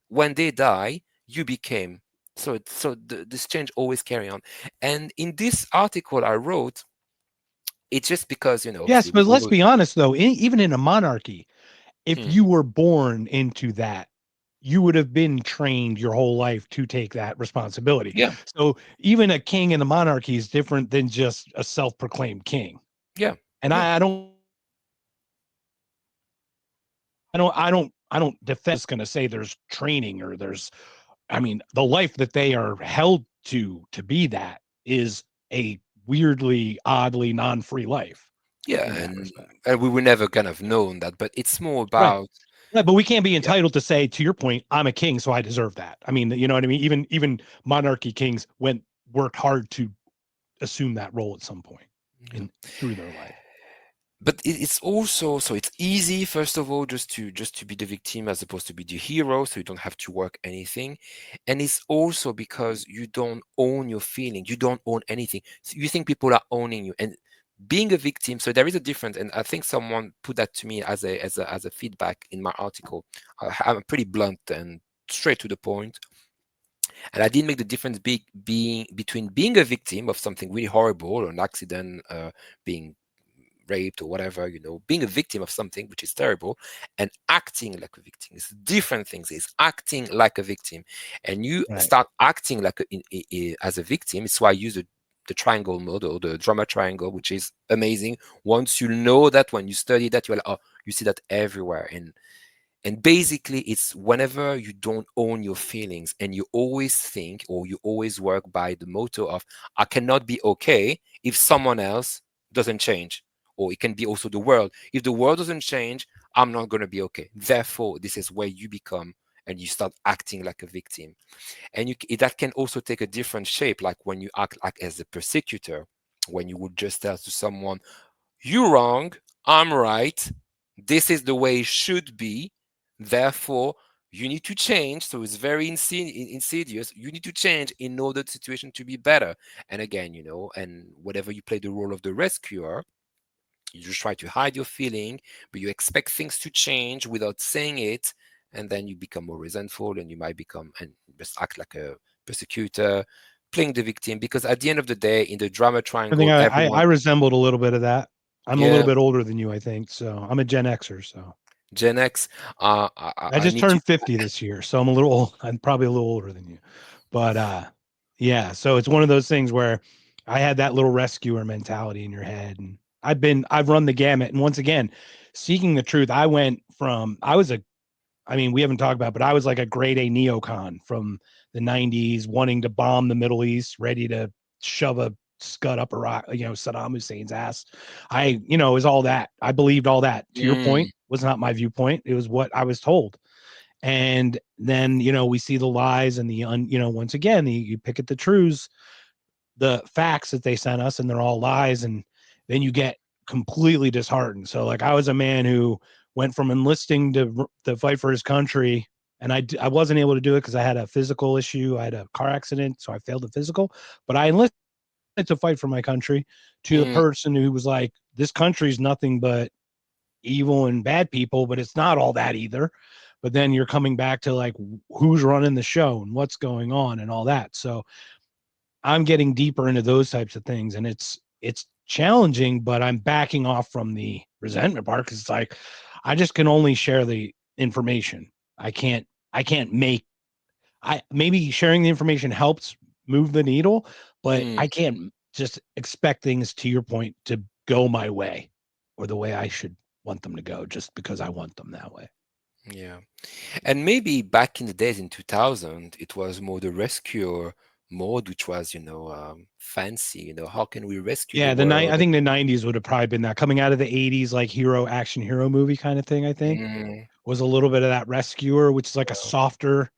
When they die, you became. This change always carry on. And in this article I wrote, it's just because Yes, obviously but we let's were. be honest though, even in a monarchy, if Mm, you were born into that, you would have been trained your whole life to take that responsibility. yeah, So even a king in a monarchy is different than just a self-proclaimed king. yeah, And yeah. I don't defend going to say there's training or there's, I mean, the life that they are held to be that is a weirdly, oddly non-free life Yeah, in that and respect. we were never kind of known that, but it's more Right. about. Right, but we can't be Yeah, entitled to say, to your point, I'm a king, so I deserve that. I mean, you know what I mean? Even monarchy kings went worked hard to assume that role at some point Yeah. in through their life. But it's also, so it's easy, first of all, just to be the victim as opposed to be the hero, so you don't have to work anything. And it's also because you don't own your feeling, you don't own anything. So you think people are owning you, and being a victim, so there is a difference. And I think someone put that to me as a feedback in my article. I'm pretty blunt and straight to the point, and I didn't make the difference being between being a victim of something really horrible, or an accident, being raped or whatever, being a victim of something which is terrible, and acting like a victim. It's different things. It's acting like a victim, and you Right. start acting like as a victim. It's why I use the triangle model, the drama triangle, which is amazing. Once you know that, when you study that, you're like, oh, you see that everywhere. And basically, it's whenever you don't own your feelings and you always think, or you always work by the motto of, I cannot be okay if someone else doesn't change. Or it can be also the world. If the world doesn't change, I'm not going to be okay. Therefore, this is where you become, and you start acting like a victim. And that can also take a different shape, like when you act like as a persecutor, when you would just tell to someone, you wrong, I'm right, this is the way it should be, therefore you need to change. So it's very insidious. You need to change in order the situation to be better. And again, and whatever you play the role of the rescuer, you just try to hide your feeling, but you expect things to change without saying it, and then you become more resentful, and you might become and just act like a persecutor, playing the victim. Because at the end of the day, in the drama I think triangle, I everyone, resembled a little bit of that. I'm a little yeah, bit older than you, I think. So I'm a Gen Xer. So Gen X. I I just need to. turned 50 this year. So I'm a little old. I'm probably a little older than you. But yeah, so it's one of those things where I had that little rescuer mentality in your head. And I've run the gamut. And once again, seeking the truth, I mean, we haven't talked about, but I was like a grade A neocon from the 90s, wanting to bomb the Middle East, ready to shove a scud up Iraq, Saddam Hussein's ass. It was all that. I believed all that. To your Mm, point, was not my viewpoint. It was what I was told. And then, we see the lies and once again, you pick at the truths, the facts that they sent us, and they're all lies. And then you get completely disheartened. So, like, I was a man who went from enlisting to fight for his country, and I wasn't able to do it because I had a physical issue. I had a car accident, so I failed the physical. But I enlisted to fight for my country, to the mm, person who was like, "This country is nothing but evil and bad people, but it's not all that either." But then you're coming back to like, who's running the show and what's going on and all that. So I'm getting deeper into those types of things, and it's challenging, but I'm backing off from the resentment part because it's like I just can only share the information. I can't make I maybe sharing the information helps move the needle, but mm, I can't just expect things, to your point, to go my way or the way I should want them to go just because I want them that way. yeah. And maybe back in the days in 2000, it was more the rescuer mode, which was, fancy. How can we rescue the Yeah, I world? think the 90s would have probably been that, coming out of the 80s, like action hero movie kind of thing, I think. Mm, Was a little bit of that rescuer, which is like a softer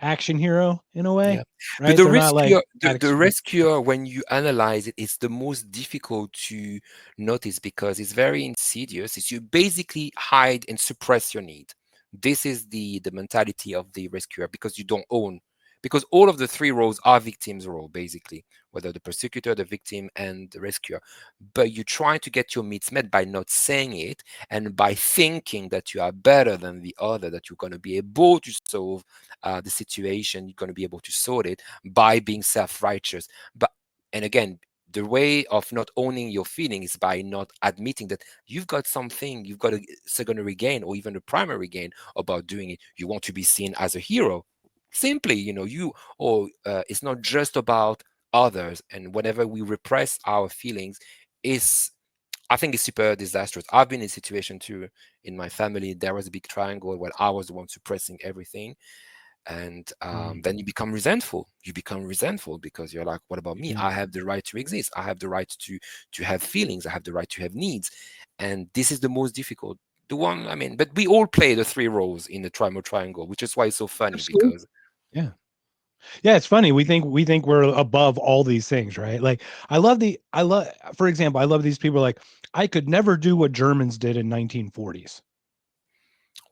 action hero in a yeah. way, But right? They're not like that the extreme. rescuer, when you analyze it, it's the most difficult to notice because it's very insidious. It's you basically hide and suppress your need. This is the mentality of the rescuer because you don't own. Because all of the three roles are victims' role, basically, whether the persecutor, the victim, and the rescuer. But you try to get your needs met by not saying it and by thinking that you are better than the other, that you're going to be able to solve the situation, you're going to be able to sort it by being self-righteous. But and again, the way of not owning your feelings is by not admitting that you've got something, you've got a secondary gain or even a primary gain about doing it. You want to be seen as a hero. Simply, it's not just about others. And whenever we repress our feelings, is I think it's super disastrous. I've been in a situation too in my family. There was a big triangle where I was the one suppressing everything, and Mm, then you become resentful. You become resentful because you're like, what about me? yeah. I have the right to exist. I have the right to have feelings. I have the right to have needs. And this is the most difficult, the one, I mean, but we all play the three roles in the triangle, which is why it's so funny Absolutely. because Yeah. Yeah, it's funny. We think we're above all these things, right? Like I love for example, I love these people like I could never do what Germans did in 1940s.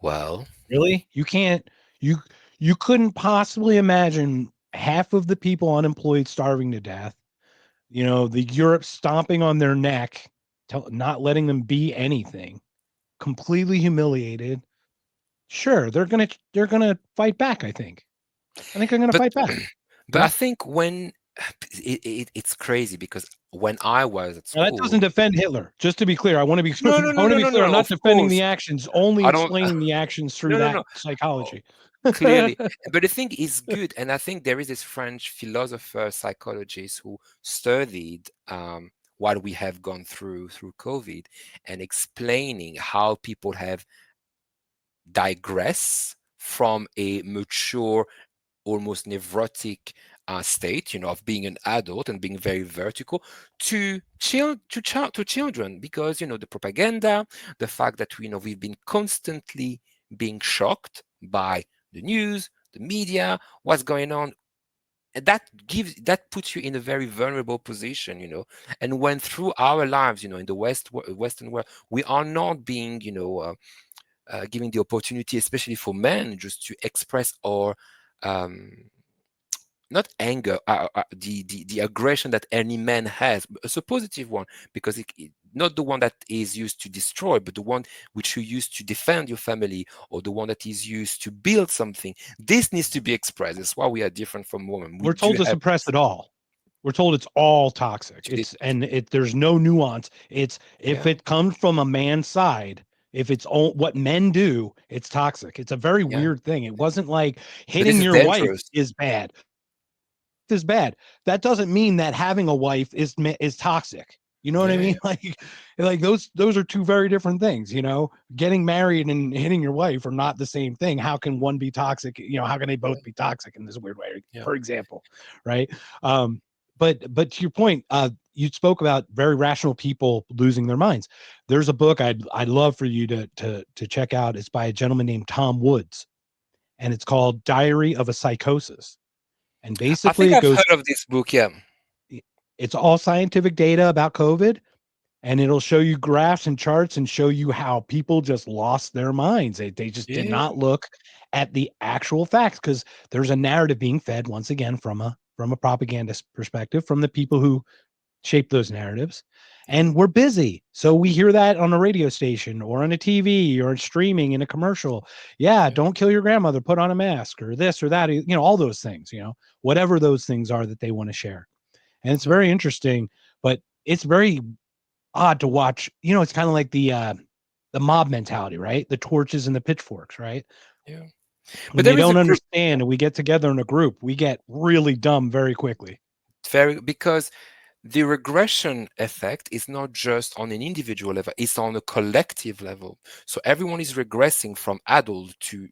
Well, Really? You you couldn't possibly imagine half of the people unemployed starving to death. The Europe stomping on their neck, not letting them be anything, completely humiliated. Sure, they're gonna fight back, I think. I think they're gonna but fight back. but I Yeah. think when it's crazy because when I was at Now that doesn't school, defend Hitler. Just to be clear, I want to be no, no, I no, want to no, be no, no, clear. I'm no, not of defending the course, actions, only I don't. explaining the actions through No, no, that no. Oh, psychology. clearly, but the thing is good, and I think there is this French philosopher, psychologist who studied what we have gone through COVID, and explaining how people have digressed from a mature, almost neurotic state, of being an adult and being very vertical to children, because the propaganda, the fact that we've been constantly being shocked by the news, the media, what's going on. And that puts you in a very vulnerable position, and when through our lives, in the Western world, we are not being, given the opportunity, especially for men, just to express our um, not anger, the aggression that any man has, but it's a positive one, because not the one that is used to destroy, but the one which you use to defend your family, or the one that is used to build something. This needs to be expressed. That's why we are different from women. We We're do told to have suppress it all. We're told it's all toxic. to, There's no nuance. It's if yeah, it comes from a man's side, if it's all what men do, it's toxic. It's a very yeah, weird thing. It wasn't like but this hitting is your wife dangerous. is bad. Is bad. That doesn't mean that having a wife is toxic. You know what I Yeah, mean? yeah, Like those are two very different things. Getting married and hitting your wife are not the same thing. How can one be toxic? How can they both be toxic in this weird way? yeah, For example, right? Um, but to your point, you spoke about very rational people losing their minds. There's a book I'd love for you to check out. It's by a gentleman named Tom Woods, and it's called Diary of a Psychosis. And I think basically, it I've goes heard of this book. Yeah, it's all scientific data about COVID, and it'll show you graphs and charts and show you how people just lost their minds. They just did yeah, not look at the actual facts because there's a narrative being fed once again from a propagandist perspective from the people who shape those narratives. yeah, And we're busy. So we hear that on a radio station or on a TV or streaming in a commercial. Yeah, yeah, don't kill your grandmother, put on a mask or this or that, all those things, whatever those things are that they want to share. And it's yeah, very interesting, but it's very odd to watch. It's kind of like the mob mentality, right? The torches and the pitchforks, right? yeah. But When they there is a don't group understand and we get together in a group, we get really dumb very quickly. very because the regression effect is not just on an individual level, it's on a collective level. So everyone is regressing from adult to,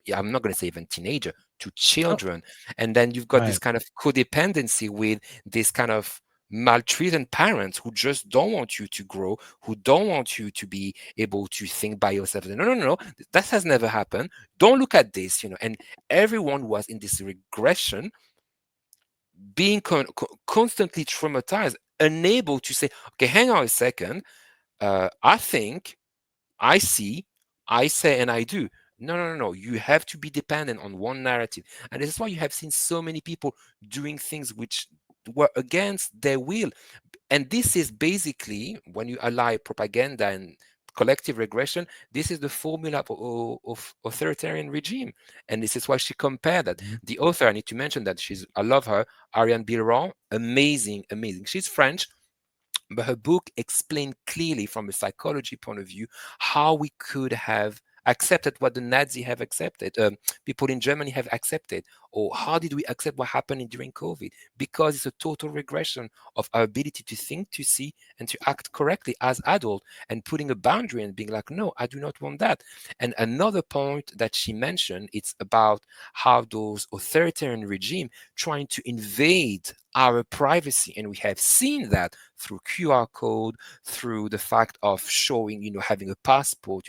yeah, I'm not going to say even teenager, to Oh, children. And then you've got this right. kind of codependency with this kind of maltreated parents who just don't want you to grow, who don't want you to be able to think by yourself. No, no, no, no, that has never happened. Don't look at this, And everyone was in this regression, being constantly traumatized, unable to say, okay, hang on a second, I think, I see, I say, and I do. No, no, no, no. You have to be dependent on one narrative. And this is why you have seen so many people doing things which were against their will. And this is basically, when you ally propaganda and collective regression, this is the formula of authoritarian regime. And this is why she compared that. Mhm. The author, I need to mention that I love her, Ariane Bilron, amazing, amazing. She's French, but her book explained clearly from a psychology point of view how we could have accepted what the Nazi have accepted, people in Germany have accepted, or how did we accept what happened during COVID? Because it's a total regression of our ability to think, to see, and to act correctly as adult, and putting a boundary and being like, no, I do not want that. And another point that she mentioned, it's about how those authoritarian regime trying to invade our privacy, and we have seen that through QR code, through the fact of showing, having a passport,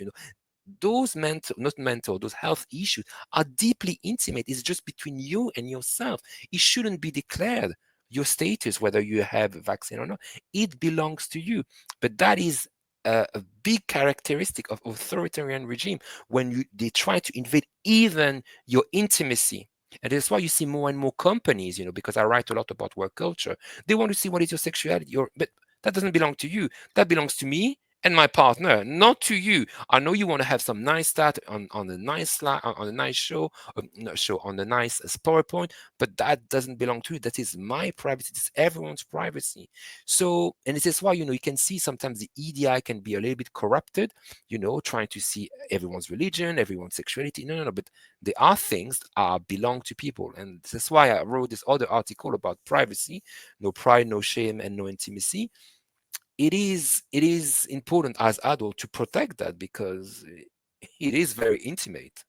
those mental, not mental, those health issues are deeply intimate. It's just between you and yourself. It shouldn't be declared your status, whether you have a vaccine or not. It belongs to you. But that is a big characteristic of authoritarian regime, when they try to invade even your intimacy. And that's why you see more and more companies, because I write a lot about work culture. They want to see what is your sexuality, but that doesn't belong to you. That belongs to me and my partner, not to you. I know you want to have some nice stat on the nice slide, on the nice show, not show, on the nice PowerPoint, but that doesn't belong to you. That is my privacy. It's everyone's privacy. So, and this is why, you can see sometimes the EDI can be a little bit corrupted, trying to see everyone's religion, everyone's sexuality. No, no, no. But there are things that belong to people. And this is why I wrote this other article about privacy: no pride, no shame, and no intimacy. It is important as adult to protect that, because it is very intimate.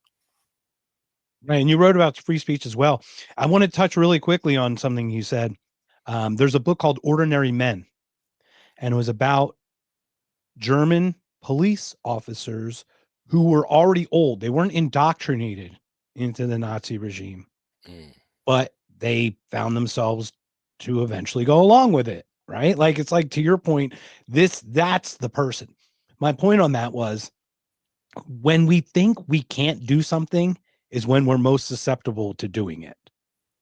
Right. And you wrote about free speech as well. I want to touch really quickly on something you said. There's a book called Ordinary Men, and it was about German police officers who were already old. They weren't indoctrinated into the Nazi regime, Mm, but they found themselves to eventually go along with it. Right. Like, it's like, to your point, that's the person. My point on that was, when we think we can't do something is when we're most susceptible to doing it.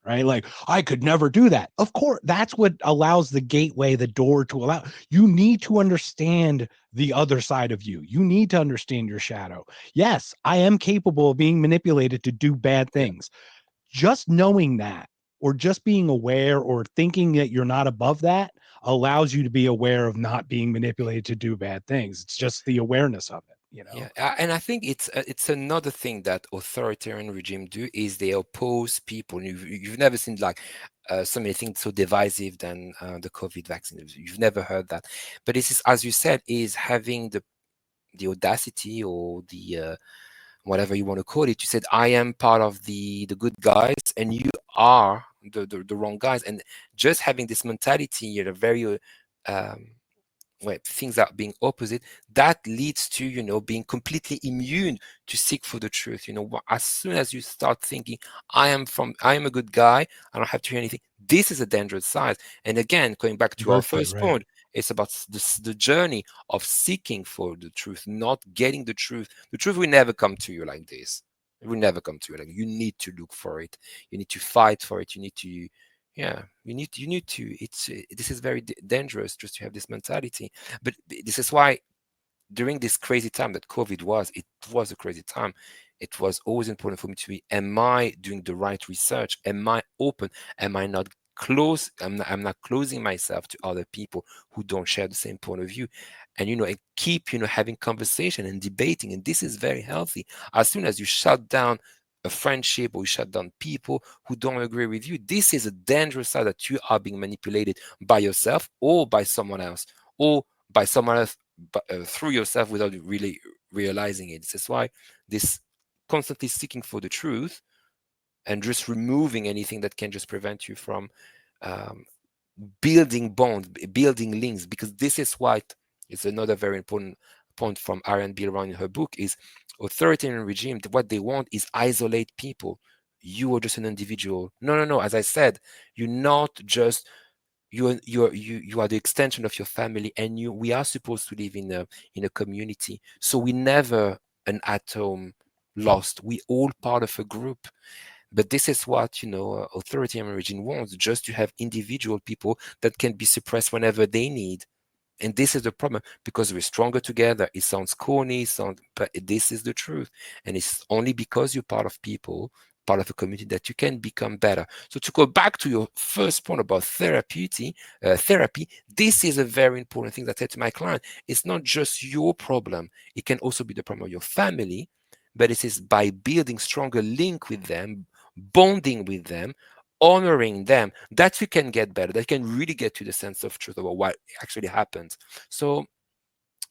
Right? Like, I could never do that. Of course, that's what allows the gateway, the door to allow. You need to understand the other side of you. You need to understand your shadow. Yes, I am capable of being manipulated to do bad yeah. things. Just knowing that, or just being aware, or thinking that you're not above that, allows you to be aware of not being manipulated to do bad things. It's just the awareness of it, you know? Yeah, and I think it's another thing that authoritarian regime do, is they oppose people. You've never seen like so many things so divisive than the COVID vaccine. You've never heard that. But this is, as you said, is having the audacity, or the whatever you want to call it. You said, I am part of the good guys, and you are the wrong guys. And just having this mentality, very um, where things are being opposite, that leads to, being completely immune to seek for the truth. As soon as you start thinking, I am a good guy, I don't have to hear anything, this is a dangerous side. And again, going back to our Exactly first right. point, it's about the journey of seeking for the truth, not getting the truth. The truth will never come to you like this. It will never come to you. Like, you need to look for it, you need to fight for it, you need to, yeah, you need to, this is very dangerous, just to have this mentality. But this is why, during this crazy time that COVID was, it was a crazy time. It was always important for me to be, am I doing the right research? Am I open? Am I not close? I'm not closing myself to other people who don't share the same point of view. And, and keep, having conversation and debating. And this is very healthy. As soon as you shut down a friendship, or you shut down people who don't agree with you, this is a dangerous side, that you are being manipulated by yourself, or by someone else, or by someone else, through yourself, without really realizing it. This is why this constantly seeking for the truth, and just removing anything that can just prevent you from um, building bonds, building links, because this is what is another very important point from Aaron Bill Brown in her book, is authoritarian regime, what they want is isolate people. You are just an individual. No, no, no. As I said, you're not just, you are the extension of your family, and we are supposed to live in a community. So we never an atom lost. We all part of a group. But this is what, authoritarian regime wants, just to have individual people that can be suppressed whenever they need. And this is the problem, because we're stronger together. It sounds corny, but this is the truth. And it's only because you're part of people, part of a community, that you can become better. So to go back to your first point about therapy, this is a very important thing that I said to my client. It's not just your problem. It can also be the problem of your family, but it is by building stronger link with them, bonding with them, honoring them, that you can get better, that you can really get to the sense of truth about what actually happened. So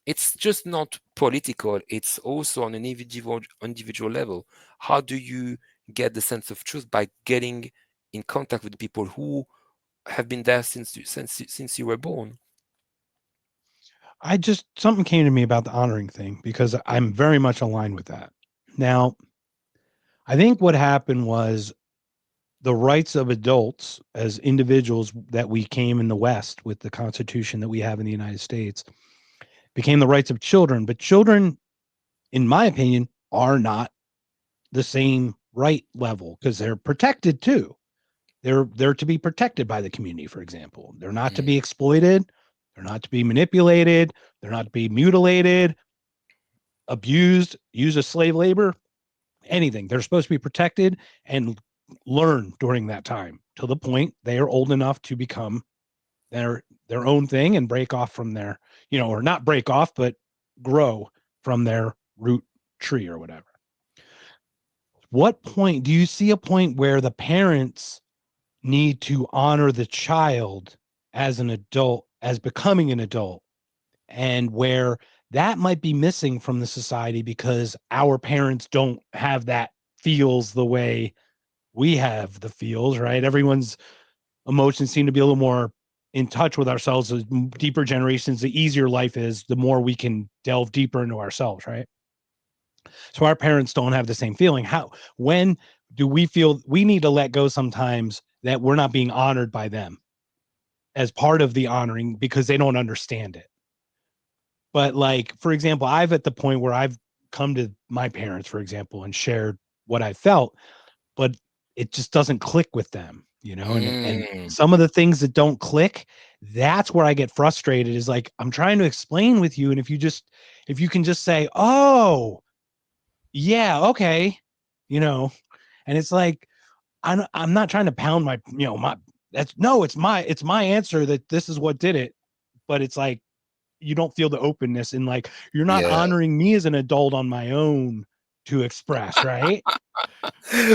it's just not political, it's also on an individual level. How do you get the sense of truth? By getting in contact with people who have been there since you were born. I just something came to me about the honoring thing because I'm very much aligned with that. Now, I think what happened was the rights of adults as individuals that we came in the West with the Constitution that we have in the United States became the rights of children. But children, in my opinion, are not the same right level because they're protected too. They're to be protected by the community, for example. They're not to Mm, be exploited, they're not to be manipulated, they're not to be mutilated, abused, used as slave labor, anything. They're supposed to be protected and learn during that time to the point they are old enough to become their own thing and break off from their, or not break off, but grow from their root tree or whatever. What point do you see a point where the parents need to honor the child as an adult, as becoming an adult, and where that might be missing from the society because our parents don't have that feels the way we have the feels, right? Everyone's emotions seem to be a little more in touch with ourselves. As deeper generations, the easier life is, the more we can delve deeper into ourselves, right? So our parents don't have the same feeling. When do we feel we need to let go sometimes that we're not being honored by them as part of the honoring because they don't understand it? But like, for example, I've at the point where I've come to my parents, for example, and shared what I felt, but it just doesn't click with them, and mm, some of the things that don't click, that's where I get frustrated is like, I'm trying to explain with you. And if you can just say, oh, yeah, okay, you know, and it's like, I'm not trying to pound my, that's no, it's my answer that this is what did it. But it's like, you don't feel the openness and like you're not yeah. honoring me as an adult on my own to express, right?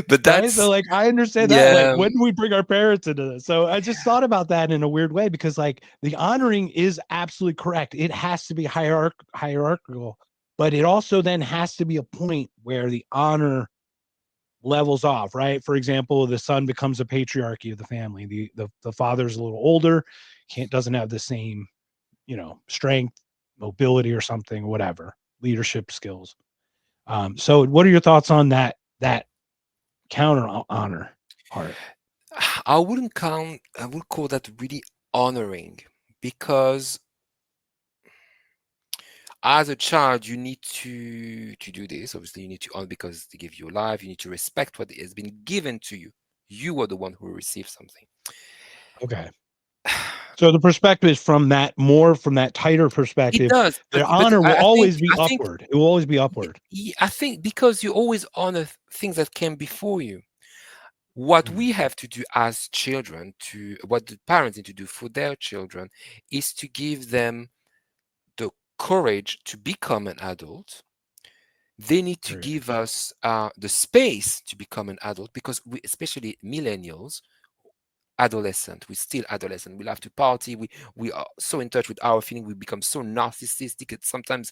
But Right. So that's like I understand that. Like, yeah, when do we bring our parents into this? So I just thought about that in a weird way because like the honoring is absolutely correct. It has to be hierarchical, but it also then has to be a point where the honor levels off, right? For example, the son becomes a patriarchy of the family. The father's a little older, can't doesn't have the same, strength, mobility, or something, whatever, leadership skills. So what are your thoughts on that counter honor part? I would call that really honoring because as a child you need to do this. Obviously, you need to honor because they give you life. You need to respect what has been given to you. You are the one who received something. Okay. So the perspective is from that tighter It perspective. does, The but honor will I think always be I think upward. It will always be upward. I think because you always honor things that came before you. What Mm, we have to do as children, to what the parents need to do for their children, is to give them the courage to become an adult. They need to period. give us the space to become an adult because we, especially millennials, adolescent, we're still adolescent. We love to party. We are so in touch with our feeling. We become so narcissistic. It's sometimes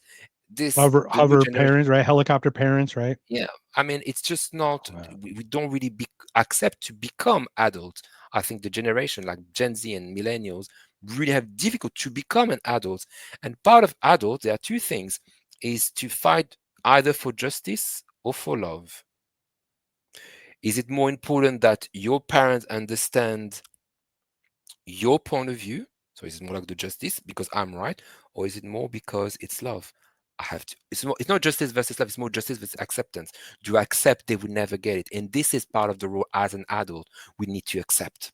the new Hover generation. parents, right? Helicopter parents, right? Yeah, I mean, it's just not, All that. we don't really accept to become adults. I think the generation like Gen Z and millennials really have difficult to become an adult. And part of adult, there are two things, is to fight either for justice or for love. Is it more important that your parents understand your point of view? So is it more like the justice because I'm right, or is it more because it's love? I have to. It's not justice versus love. It's more justice versus acceptance. Do I accept they will never get it? And this is part of the role as an adult. We need to accept.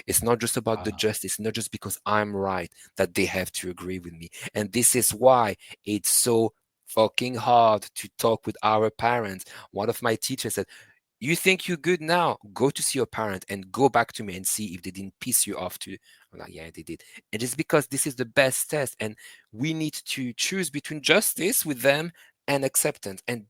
It's not just about the Uh, justice, not just because I'm right that they have to agree with me. And this is why it's so fucking hard to talk with our parents. One of my teachers said, you think you're good now? Go to see your parent and go back to me and see if they didn't piss you off too. I'm like, yeah, they did. And it's because this is the best test. And we need to choose between justice with them and acceptance. And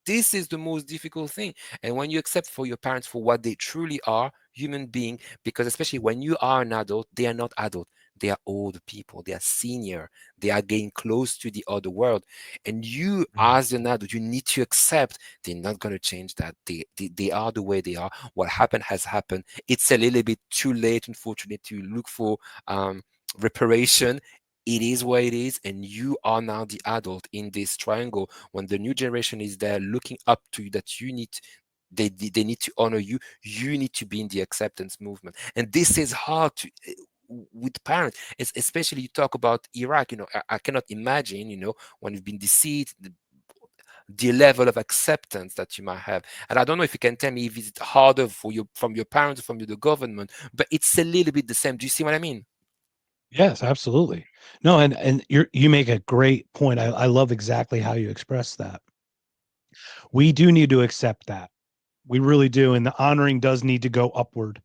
this is the most difficult thing. And when you accept for your parents for what they truly are, human being, because especially when you are an adult, they are not adult. They are old people. They are senior. They are getting close to the other world. And you, mm, as an adult, you need to accept they're not going to change that. They are the way they are. What happened has happened. It's a little bit too late, unfortunately, to look for reparation. it is what it is, and you are now the adult in this triangle. When the new generation is there looking up to you, that you need, they need to honor you. You need to be in the acceptance movement, and this is hard to with parents. It's, especially you talk about Iraq. I cannot imagine. When you've been deceived, the level of acceptance that you might have. And I don't know if you can tell me if it's harder for you from your parents, from the government, but it's a little bit the same. Do you see what I mean? Yes, absolutely. No, and you make a great point. I love exactly how you express that. We do need to accept that. We really do, and the honoring does need to go upward.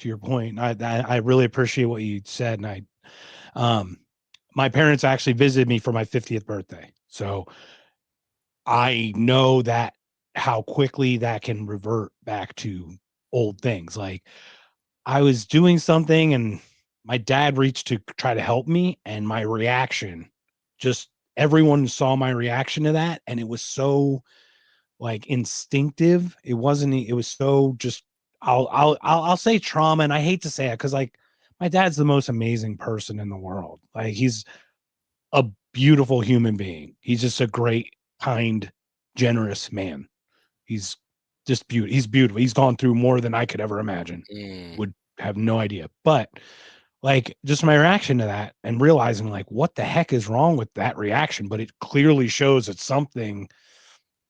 To your point, I really appreciate what you said, and um, my parents actually visited me for my 50th birthday, so I know that how quickly that can revert back to old things. Like I was doing something and my dad reached to try to help me, and my reaction, just everyone saw my reaction to that, and it was so like instinctive. It wasn't, it was so just I'll say trauma, and I hate to say it because like my dad's the most amazing person in the world. Like he's a beautiful human being. He's just a great, kind, generous man. He's just beautiful. He's beautiful. He's gone through more than I could ever imagine. Mm, Would have no idea. But like just my reaction to that and realizing like what the heck is wrong with that reaction, but it clearly shows that something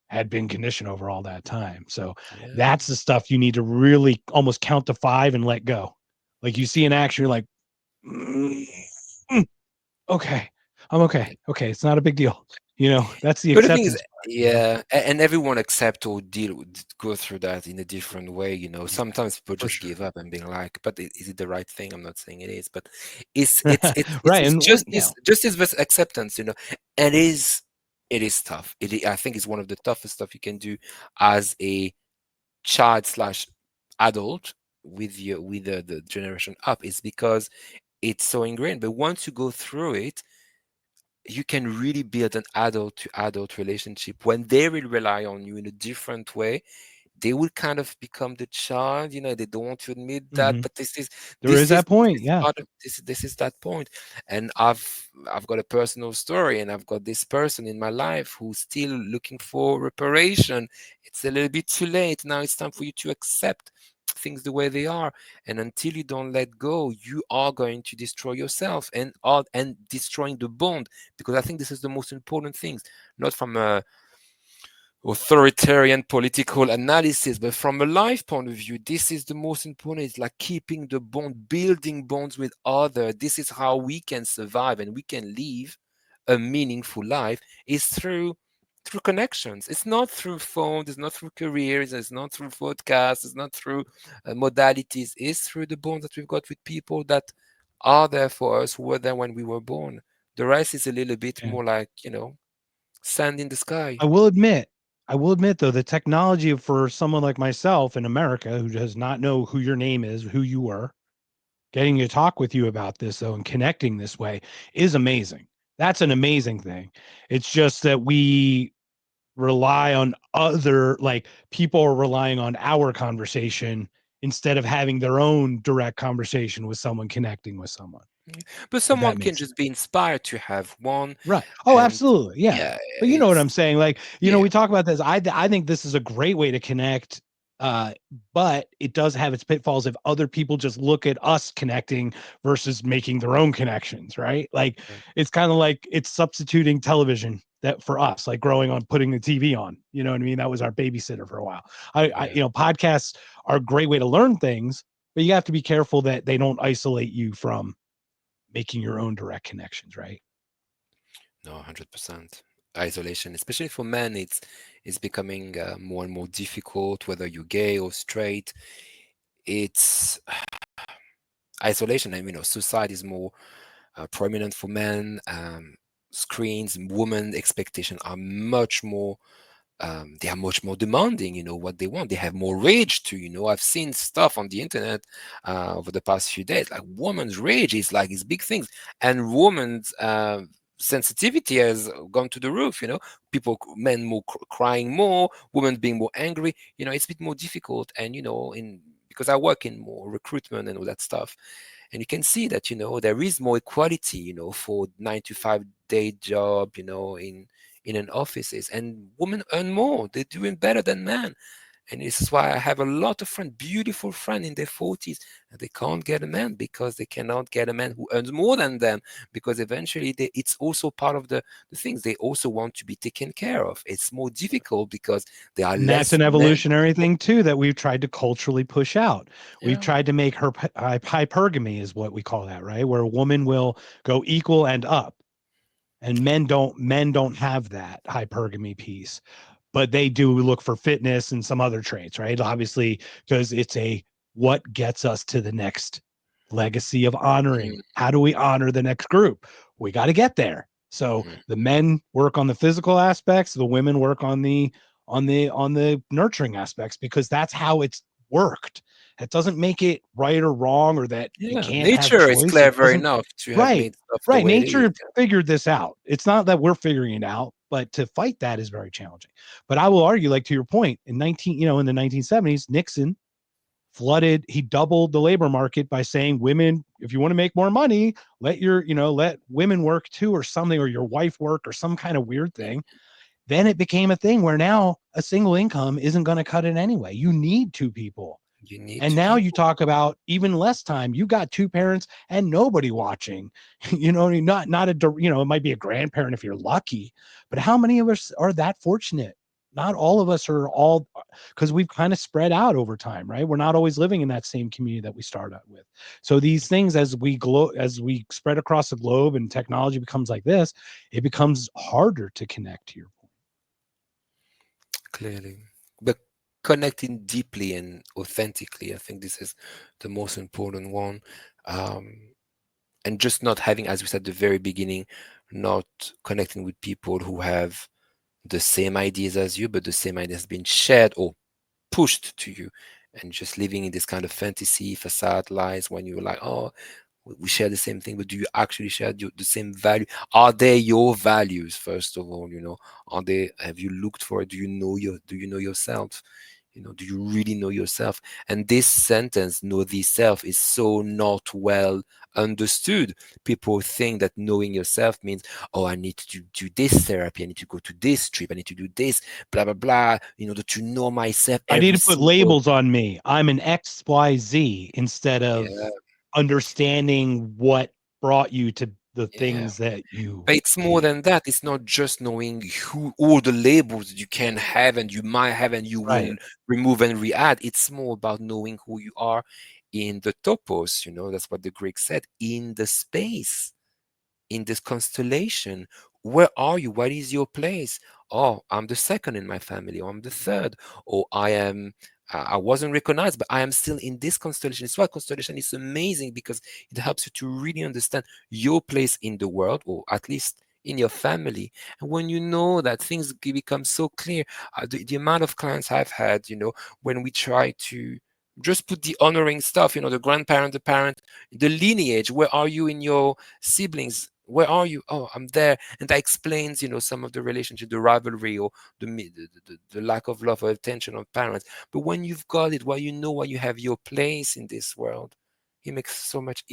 had been conditioned over all that time. So yeah. that's the stuff you need to really almost count to 5 and let go. Like you see an action, you're like, "Mm, mm, okay, I'm okay. Okay, it's not a big deal." That's the But the thing is, acceptance part. yeah, and everyone accept or go through that in a different way. Yeah, Sometimes people for just sure. give up and being like, "But is it the right thing?" I'm not saying it is, but it's Right, it's and just yeah. this versus acceptance. And it is tough. I think it's one of the toughest stuff you can do as a child slash adult with the generation up, is because it's so ingrained. But once you go through it, you can really build an adult to adult relationship when they will rely on you in a different way. They will kind of become the child. They don't want to admit that, Mhm. but this is There is that this point, is yeah. part of this is that point. And I've got a personal story, and I've got this person in my life who's still looking for reparation. It's a little bit too late now. It's time for you to accept things the way they are, and until you don't let go, you are going to destroy yourself and destroying the bond, because I think this is the most important things, not from a authoritarian political analysis, but from a life point of view, this is the most important. It's like keeping the bond, building bonds with others. This is how we can survive and we can live a meaningful life, is through connections. It's not through phones, it's not through careers, it's not through podcasts, it's not through modalities. It's through the bonds that we've got with people that are there for us, who were there when we were born. The rest is a little bit Yeah. more like, sand in the sky. I will admit though, the technology for someone like myself in America who does not know who your name is, who you were, getting to talk with you about this though and connecting this way is amazing. That's an amazing thing. It's just that we rely on other, like people are relying on our conversation instead of having their own direct conversation with someone, connecting with someone, But if someone that can makes just sense. be inspired to have one. Right. Oh, And absolutely. Yeah. yeah, But you know what I'm it's saying? Like, yeah, we talk about this. I think this is a great way to connect. Uh, but it does have its pitfalls if other people just look at us connecting versus making their own connections, right? Like yeah, it's kind of like it's substituting television that for us, like growing on putting the TV on. You know what I mean? That was our babysitter for a while. yeah. Podcasts are a great way to learn things, but you have to be careful that they don't isolate you from making your own direct connections, right? No, 100%. Isolation, especially for men, it's becoming more and more difficult, whether you're gay or straight. It's isolation, and suicide is more prominent for men. Screens, women expectations are much more, they are much more demanding. What they want, they have more rage too. I've seen stuff on the internet over the past few days, like women's rage is like these big things, and women's sensitivity has gone to the roof. People, men more crying more, women being more angry. It's a bit more difficult. And in because I work in more recruitment and all that stuff, And you can see that, there is more equality, for 9 to 5 day job, in an offices, and women earn more. They're doing better than men. And this is why I have a lot of friends, beautiful friends in their 40s, and they can't get a man because they cannot get a man who earns more than them. Because eventually, it's also part of the things they also want to be taken care of. It's more difficult because there are And that's less an men. evolutionary thing too that we've tried to culturally push out. We've Yeah. tried to make her hypergamy is what we call that, right? Where a woman will go equal and up, and men don't have that hypergamy piece, but they do look for fitness and some other traits, right? Obviously, because it's a what gets us to the next legacy of honoring. Mm, How do we honor the next group? We got to get there. So mhm. the men work on the physical aspects, the women work on the nurturing aspects, because that's how it's worked. It doesn't make it right or wrong, or that you Yeah, can't have nature is choice. It clever doesn't. enough to have Right. made stuff the Right. way it is. Nature figured this out. It's not that we're figuring it out, but to fight that is very challenging. But I will argue, like to your point, in the 1970s, Nixon he doubled the labor market by saying, women, if you want to make more money, let women work too, or something, or your wife work, or some kind of weird Mm, thing. Then it became a thing where now a single income isn't going to cut it anyway. You need two people. you need And two now you people. talk about even less time. You got two parents and nobody watching. Not it might be a grandparent if you're lucky, but how many of us are that fortunate? Not all of us are all, because we've kind of spread out over time, right? We're not always living in that same community that we start out with. So these things, as we spread across the globe and technology becomes like this, it becomes harder to connect to your point. Clearly. But connecting deeply and authentically, I think this is the most important one. Um, and just not having, as we said at the very beginning, not connecting with people who have the same ideas as you, but the same ideas been shared or pushed to you, and just living in this kind of fantasy facade lies when you're like, oh, we share the same thing, but do you actually share the same value? Are they your values, first of all? Are they, have you looked for it? Do you know yourself? Do you really know yourself? And this sentence, know thyself, is so not well understood. People think that knowing yourself means, oh, I need to do this therapy, I need to go to this trip, I need to do this, blah, blah, blah, to know myself I need every to put single. labels on me. I'm an XYZ, instead of Yeah, understanding what brought you to the yeah. things that you But it's more did. than that. It's not just knowing who all the labels you can have and you might have and you will Right. remove and re-add. It's more about knowing who you are in the topos, that's what the Greeks said, in the space, in this constellation. Where are you? What is your place? Oh, I'm the second in my family, or I'm the third, or I wasn't recognized, but I am still in this constellation. It's why constellation is amazing, because it helps you to really understand your place in the world, or at least in your family. And when you know that, things become so clear. The amount of clients I've had, when we try to just put the honoring stuff, the grandparent, the parent, the lineage, where are you in your siblings? Where are you? Oh, I'm there. And that explains, some of the relationship, the rivalry, or the lack of love or attention of parents. But when you've got it, while you know why you have your place in this world, it's so much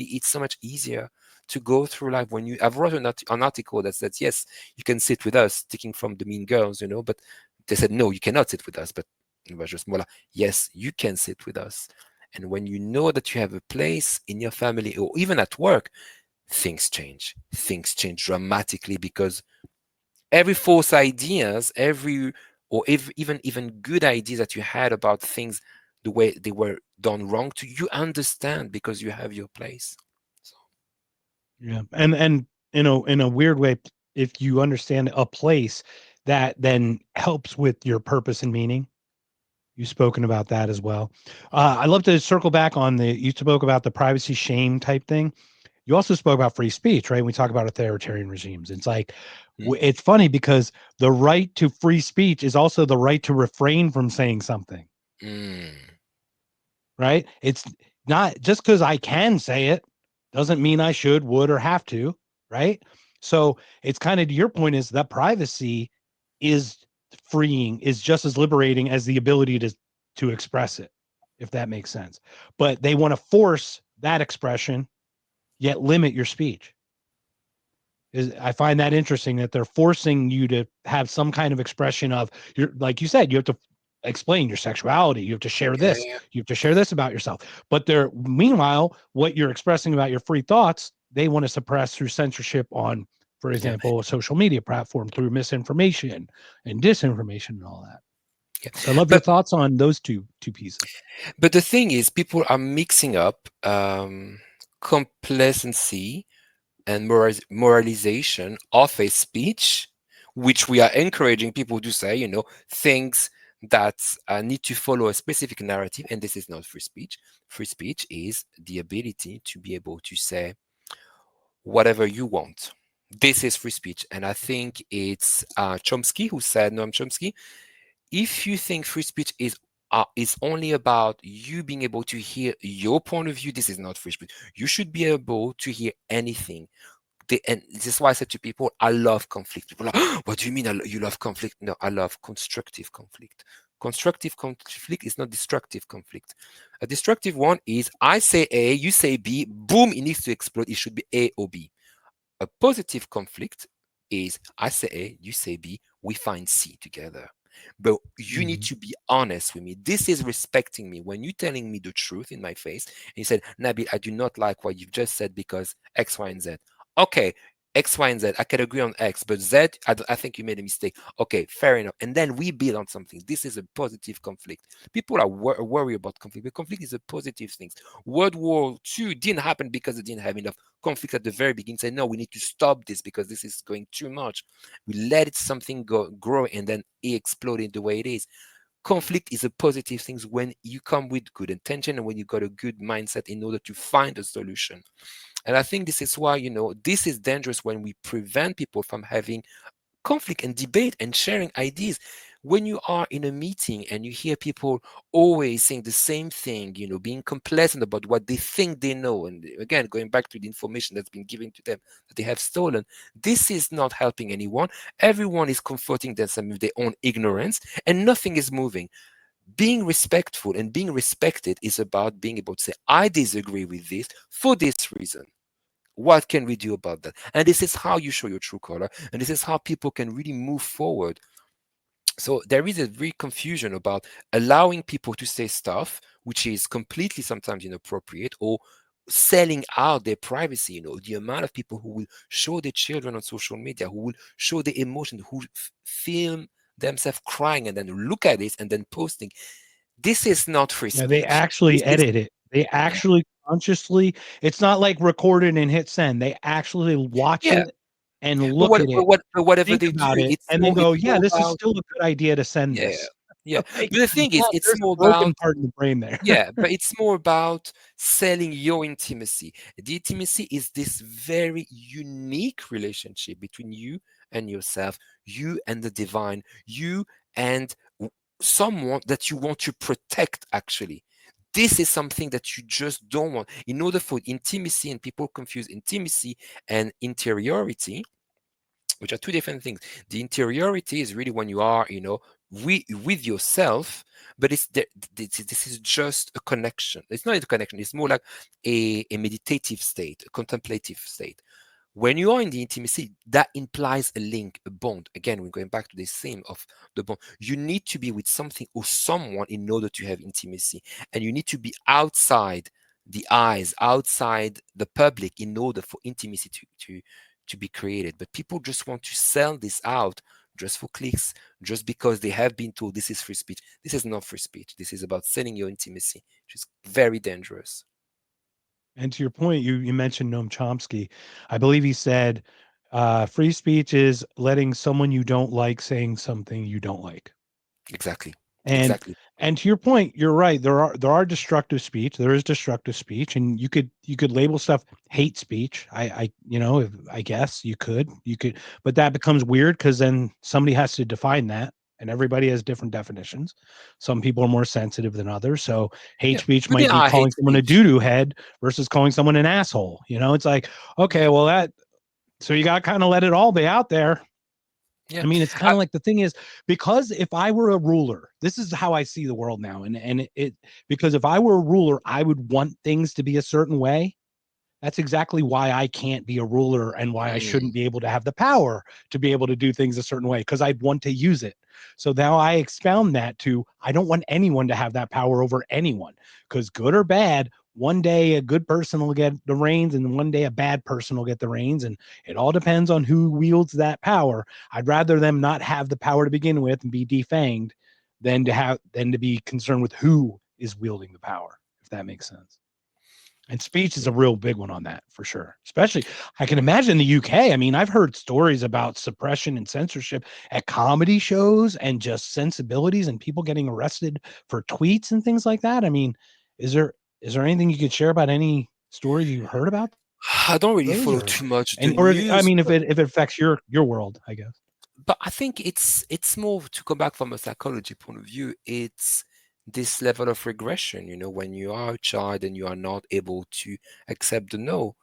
easier to go through life. When I've wrote an article that says, yes, you can sit with us, taking from the Mean Girls, but they said, no, you cannot sit with us. But it was just more like, yes, you can sit with us. And when you know that you have a place in your family, or even at work, things change. Things change dramatically, because every false ideas, even good ideas that you had about things, the way they were done wrong to you, understand because you have your place. So, Yeah. And in a weird way, if you understand a place, that then helps with your purpose and meaning. You've spoken about that as well. I'd love to circle back on you spoke about the privacy shame type thing. You also spoke about free speech, right? We talk about authoritarian regimes. It's like, mm, it's funny because the right to free speech is also the right to refrain from saying something, mm, right? It's not just because I can say it doesn't mean I should, would, or have to, right? So it's kind of, to your point, is that privacy is freeing, is just as liberating as the ability to express it, if that makes sense. But they want to force that expression yet limit your speech. I find that interesting that they're forcing you to have some kind of expression of your, like you said, you have to explain your sexuality. You have to share Yeah, this. You have to share this about yourself. But they're, meanwhile, what you're expressing about your free thoughts, they want to suppress through censorship on, for yeah, example, a social media platform, through misinformation and disinformation and all that. yeah. So I love your But thoughts on those two pieces. the thing is, people are mixing up complacency and moralization of a speech, which we are encouraging people to say, things that need to follow a specific narrative, and this is not free speech. Free speech is the ability to be able to say whatever you want. This is free speech, and I think it's Chomsky who said, Noam Chomsky, if you think free speech is only about you being able to hear your point of view, this is not free speech. You should be able to hear anything. And this is why I said to people, I love conflict. People are like, "Oh, what do you mean you love conflict?" No, I love constructive conflict. Constructive conflict is not destructive conflict. A destructive one is I say A, you say B, boom, it needs to explode. It should be A or B. A positive conflict is I say A, you say B, we find C together. But you need Mhm. to be honest with me. This is respecting me. When you're telling me the truth in my face, and you said, Nabil, I do not like what you've just said because X, Y, and Z. Okay, X, Y, and Z. I can agree on X, but Z, I think you made a mistake. Okay, fair enough. And then we build on something. This is a positive conflict. People are worried about conflict, but conflict is a positive thing. World War II didn't happen because they didn't have enough conflict at the very beginning. Say, no, we need to stop this because this is going too much. We let it something grow and then it exploded the way it is. Conflict is a positive thing when you come with good intention and when you got a good mindset in order to find a solution. And I think this is why, this is dangerous when we prevent people from having conflict and debate and sharing ideas. When you are in a meeting and you hear people always saying the same thing, being complacent about what they think they know, and again, going back to the information that's been given to them that they have stolen, this is not helping anyone. Everyone is comforting themselves with their own ignorance, and nothing is moving. Being respectful and being respected is about being able to say, I disagree with this for this reason. What can we do about that? And this is how you show your true color. And this is how people can really move forward. So there is a real confusion about allowing people to say stuff which is completely sometimes inappropriate, or selling out their privacy. The amount of people who will show their children on social media, who will show their emotion, who film themselves crying and then look at it and then posting. This is not free Yeah, they speech. This actually is, edit it. They yeah, actually consciously, it's not like record it and hit send. They actually watch yeah. it and But look at it, whatever think they do, about it, and then go, it's "Yeah, more this is about, still a good idea to send yeah, this." yeah. Like, But the thing is, well, it's there's a more broken about, part in the brain there. yeah, but it's more about selling your intimacy. The intimacy is this very unique relationship between you and yourself, you and the divine, you and someone that you want to protect, actually. This is something that you just don't want. In order for intimacy, and people confuse intimacy and interiority, which are two different things. The interiority is really when you are, with yourself, but this is just a connection. It's not a connection. It's more like a meditative state, a contemplative state. When you are in the intimacy, that implies a link, a bond. Again, we're going back to this theme of the bond. You need to be with something or someone in order to have intimacy, and you need to be outside the eyes, outside the public, in order for intimacy to be created. But people just want to sell this out just for clicks, just because they have been told this is free speech. This is not free speech. This is about selling your intimacy, which is very dangerous. And to your point, you mentioned Noam Chomsky. I believe he said, "Free speech is letting someone you don't like saying something you don't like." Exactly. And Exactly. and to your point, you're right. There are destructive speech. There is destructive speech, and you could label stuff hate speech. I guess you could, but that becomes weird because then somebody has to define that, and everybody has different definitions. Some people are more sensitive than others. So hate Yeah. speech But might there be are calling hate someone a speech. doo doo head versus calling someone an asshole. It's like, okay, Yeah. well, so you got to kind of let it all be out there. Yeah. I mean, it's kind I, of like, the thing is, because if I were a ruler, this is how I see the world now. And because if I were a ruler, I would want things to be a certain way. That's exactly why I can't be a ruler and why I Mm, shouldn't be able to have the power to be able to do things a certain way because I want to use it. So now I expound that to I don't want anyone to have that power over anyone because good or bad, one day a good person will get the reins and one day a bad person will get the reins. And it all depends on who wields that power. I'd rather them not have the power to begin with and be defanged than to be concerned with who is wielding the power, if that makes sense. And speech is a real big one on that for sure. Especially, I can imagine the UK. I mean, I've heard stories about suppression and censorship at comedy shows and just sensibilities and people getting arrested for tweets and things like that. I mean, is there is there anything you could share about any stories you heard about I don't really those follow or too much the and or I news, mean if but it affects your world, I guess. I think it's more to come back from a psychology point of view. It's this level of regression, when you are a child and you are not able to accept the no.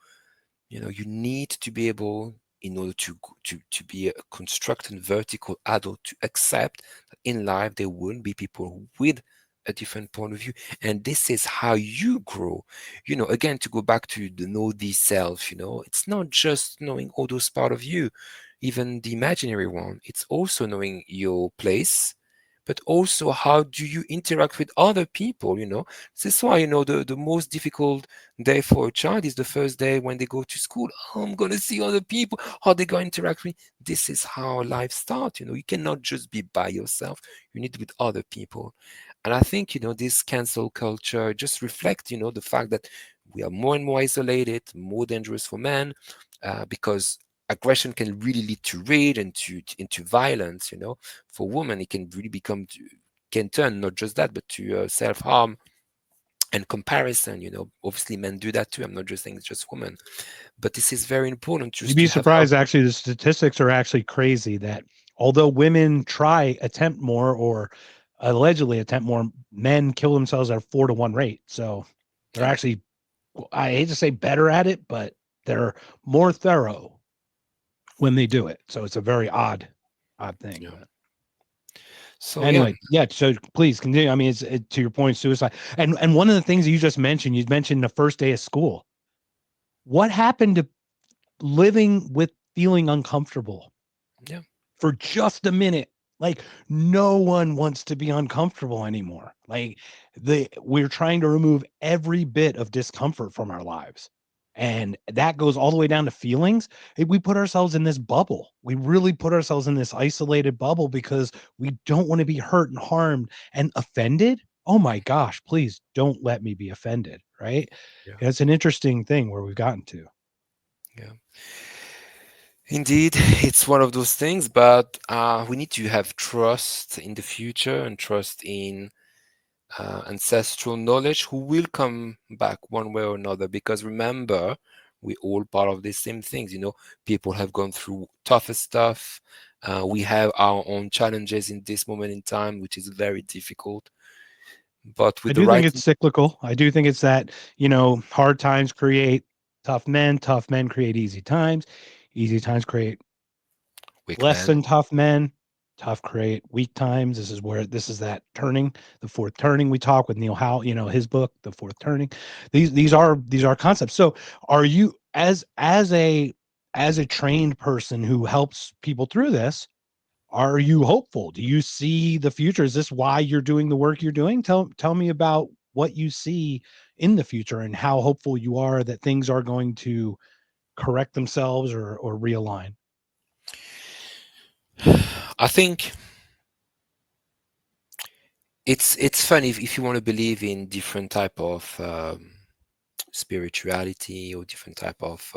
You need to be able, in order to be a constructed vertical adult, to accept that in life there will be people with a different point of view, and this is how you grow. Again, to go back to the know thee self, it's not just knowing all those part of you, even the imaginary one. It's also knowing your place, but also how do you interact with other people. This is why, the most difficult day for a child is the first day when they go to school. Oh, I'm going to see other people, how they going to interact with me. This is how life starts. You cannot just be by yourself, you need to be with other people. And I think, this cancel culture just reflect, the fact that we are more and more isolated, more dangerous for men, because aggression can really lead to rage and into violence. For women, it can really can turn not just that, but to self-harm and comparison. Obviously men do that too. I'm not just saying it's just women, but this is very important You'd just be to have surprised actually the statistics are actually crazy that although women attempt more or allegedly attempt more, men kill themselves at a 4-to-1 rate. So they're yeah, actually I hate to say better at it, but they're more thorough when they do it. So it's a very odd thing. yeah. But So yeah, anyway, yeah. So please continue. I mean, to your point, suicide, and one of the things you just mentioned, you mentioned the first day of school. What happened to living with feeling uncomfortable yeah, for just a minute? Like no one wants to be uncomfortable anymore. Like we're trying to remove every bit of discomfort from our lives. And that goes all the way down to feelings. We put ourselves in this bubble. We really put ourselves in this isolated bubble because we don't want to be hurt and harmed and offended. Oh my gosh, please don't let me be offended, right? yeah, It's an interesting thing where we've gotten to. yeah. Indeed, it's one of those things, but we need to have trust in the future and trust in ancestral knowledge who will come back one way or another. Because remember, we all part of the same things. People have gone through tougher stuff. We have our own challenges in this moment in time, which is very difficult. But I with the do think right it's cyclical. I do think it's that, hard times create tough men create easy times create weak less man, than tough men, tough create weak times. This is that turning, the fourth turning we talk with Neil Howe, his book, The Fourth Turning. These are concepts. So are you as a trained person who helps people through this, are you hopeful? Do you see the future? Is this why you're doing the work you're doing? Tell me about what you see in the future and how hopeful you are that things are going to correct themselves or realign. I think it's fun if you want to believe in different type of spirituality or different type of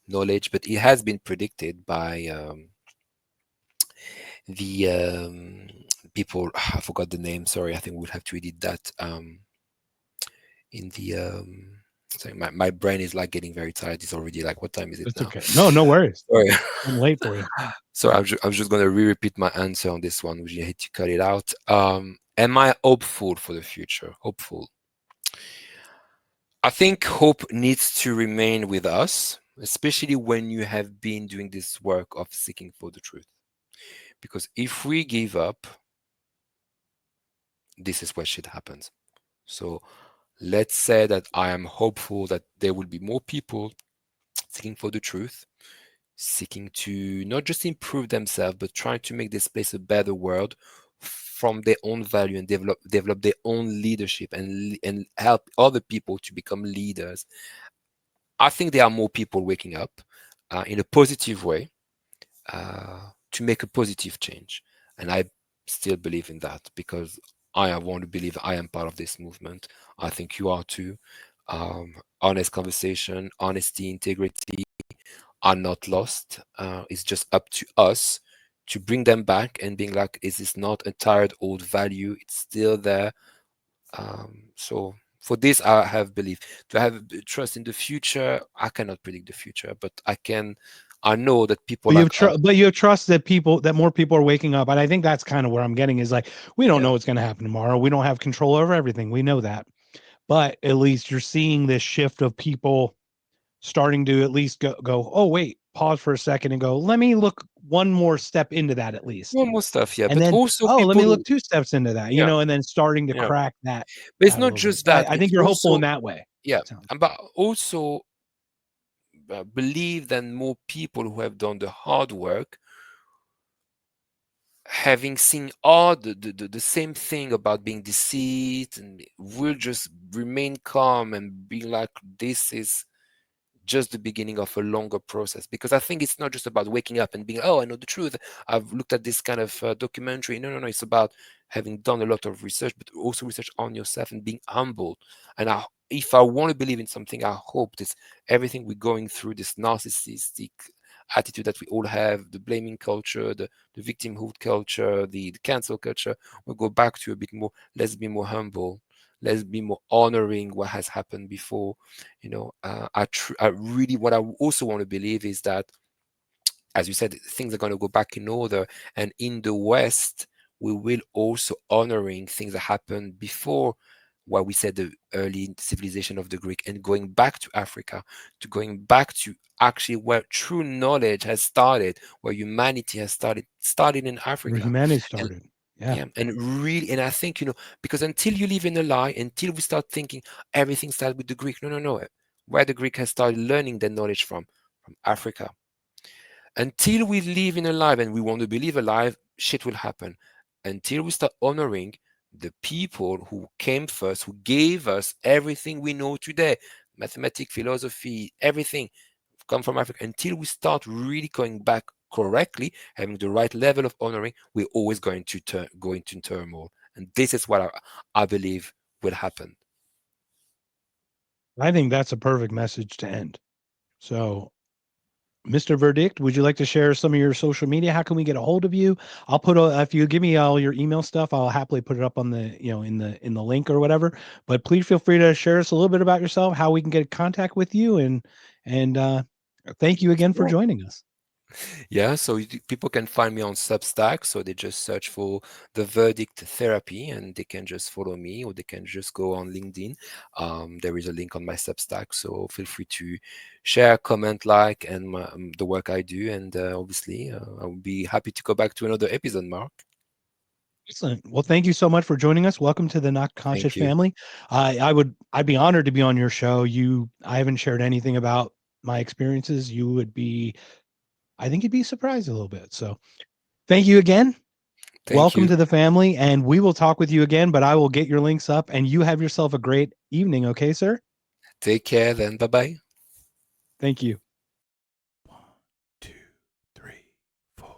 knowledge, but it has been predicted by the people. I forgot the name. Sorry, I think we'll have to edit that in the. Sorry, my brain is like getting very tired. It's already like, what time is it It's now? okay. No worries. Sorry. I'm late for you. So I'm just going to repeat my answer on this one, which you hate to cut it out. Am I hopeful for the future? Hopeful. I think hope needs to remain with us, especially when you have been doing this work of seeking for the truth. Because if we give up, this is where shit happens. So Let's say that I am hopeful that there will be more people seeking for the truth, seeking to not just improve themselves, but trying to make this place a better world from their own value and develop their own leadership and help other people to become leaders. I think there are more people waking up in a positive way to make a positive change. And I still believe in that because I want to believe I am part of this movement. I think you are too. Honest conversation, honesty, integrity are not lost. It's just up to us to bring them back and being like, is this not a tired old value? It's still there. So for this, I have belief. Do I have trust in the future? I cannot predict the future, but I know that people But like us, but you have trust that more people are waking up. And I think that's kind of where I'm getting is like, we don't yeah, know what's going to happen tomorrow. We don't have control over everything. We know that. But at least you're seeing this shift of people starting to at least go, oh, wait, pause for a second and go, let me look one more step into that at least. normal stuff, yeah, And but then, also oh, let people me look who, two steps into that, yeah, and then starting to yeah. crack that But it's that a not little bit. just So that; I it's think you're hopeful in also, that way. yeah, Sounds but also believe that more people who have done the hard work, having seen all the same thing about being deceived, and will just remain calm and be like, this is just the beginning of a longer process, because I think it's not just about waking up and being, oh, I know the truth, I've looked at this kind of documentary. No, no, no, it's about having done a lot of research, but also research on yourself and being humble. And if I want to believe in something, I hope this everything we're going through, this narcissistic attitude that we all have, the blaming culture, the victimhood culture, the cancel culture, will go back to a bit more, let's be more humble, let's be more honoring what has happened before. I really, what I also want to believe is that, as you said, things are going to go back in order, and in the West we will also honoring things that happened before, what we said, the early civilization of the Greek, and going back to Africa, to going back to actually where true knowledge has started, where humanity has started in where Africa. humanity And started. Yeah. yeah, and really, and I think, because until you live in a lie, until we start thinking everything started with the Greek, no, no, no. Where the Greek has started learning their knowledge from Africa. Until we live in a life and we want to believe alive, shit will happen. Until we start honoring the people who came first, who gave us everything we know today, mathematics, philosophy, everything come from Africa. Until we start really going back correctly, having the right level of honoring, we're always going to go into turmoil. And this is what I believe will happen. I think that's a perfect message to end. So, Mr. Verdickt, would you like to share some of your social media? How can we get a hold of you? I'll put if you give me all your email stuff, I'll happily put it up on the, in the link or whatever. But please feel free to share us a little bit about yourself, how we can get in contact with you, and thank you again for Yeah. joining us. Yeah, so people can find me on Substack. So they just search for the Verdickt Therapy and they can just follow me, or they can just go on LinkedIn. There is a link on my Substack. So feel free to share, comment, like, and the work I do. And obviously, I will be happy to go back to another episode, Mark. Excellent. Well, thank you so much for joining us. Welcome to the Not Conscious Thank you. family. I'd be honored to be on your show. I haven't shared anything about my experiences. I think you'd be surprised a little bit. So thank you again. Thank Welcome you. to the family, and we will talk with you again, but I will get your links up and you have yourself a great evening. Okay, sir? Take care then. Bye bye. Thank you. 1, 2, 3, 4.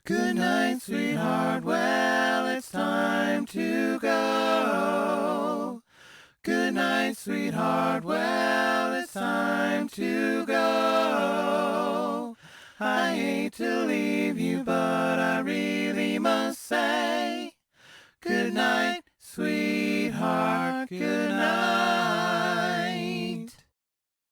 Good night, sweetheart. Well, it's time to go. Good night, sweetheart. Well, it's time to go. I hate to leave you, but I really must say, good night, sweetheart. Good night.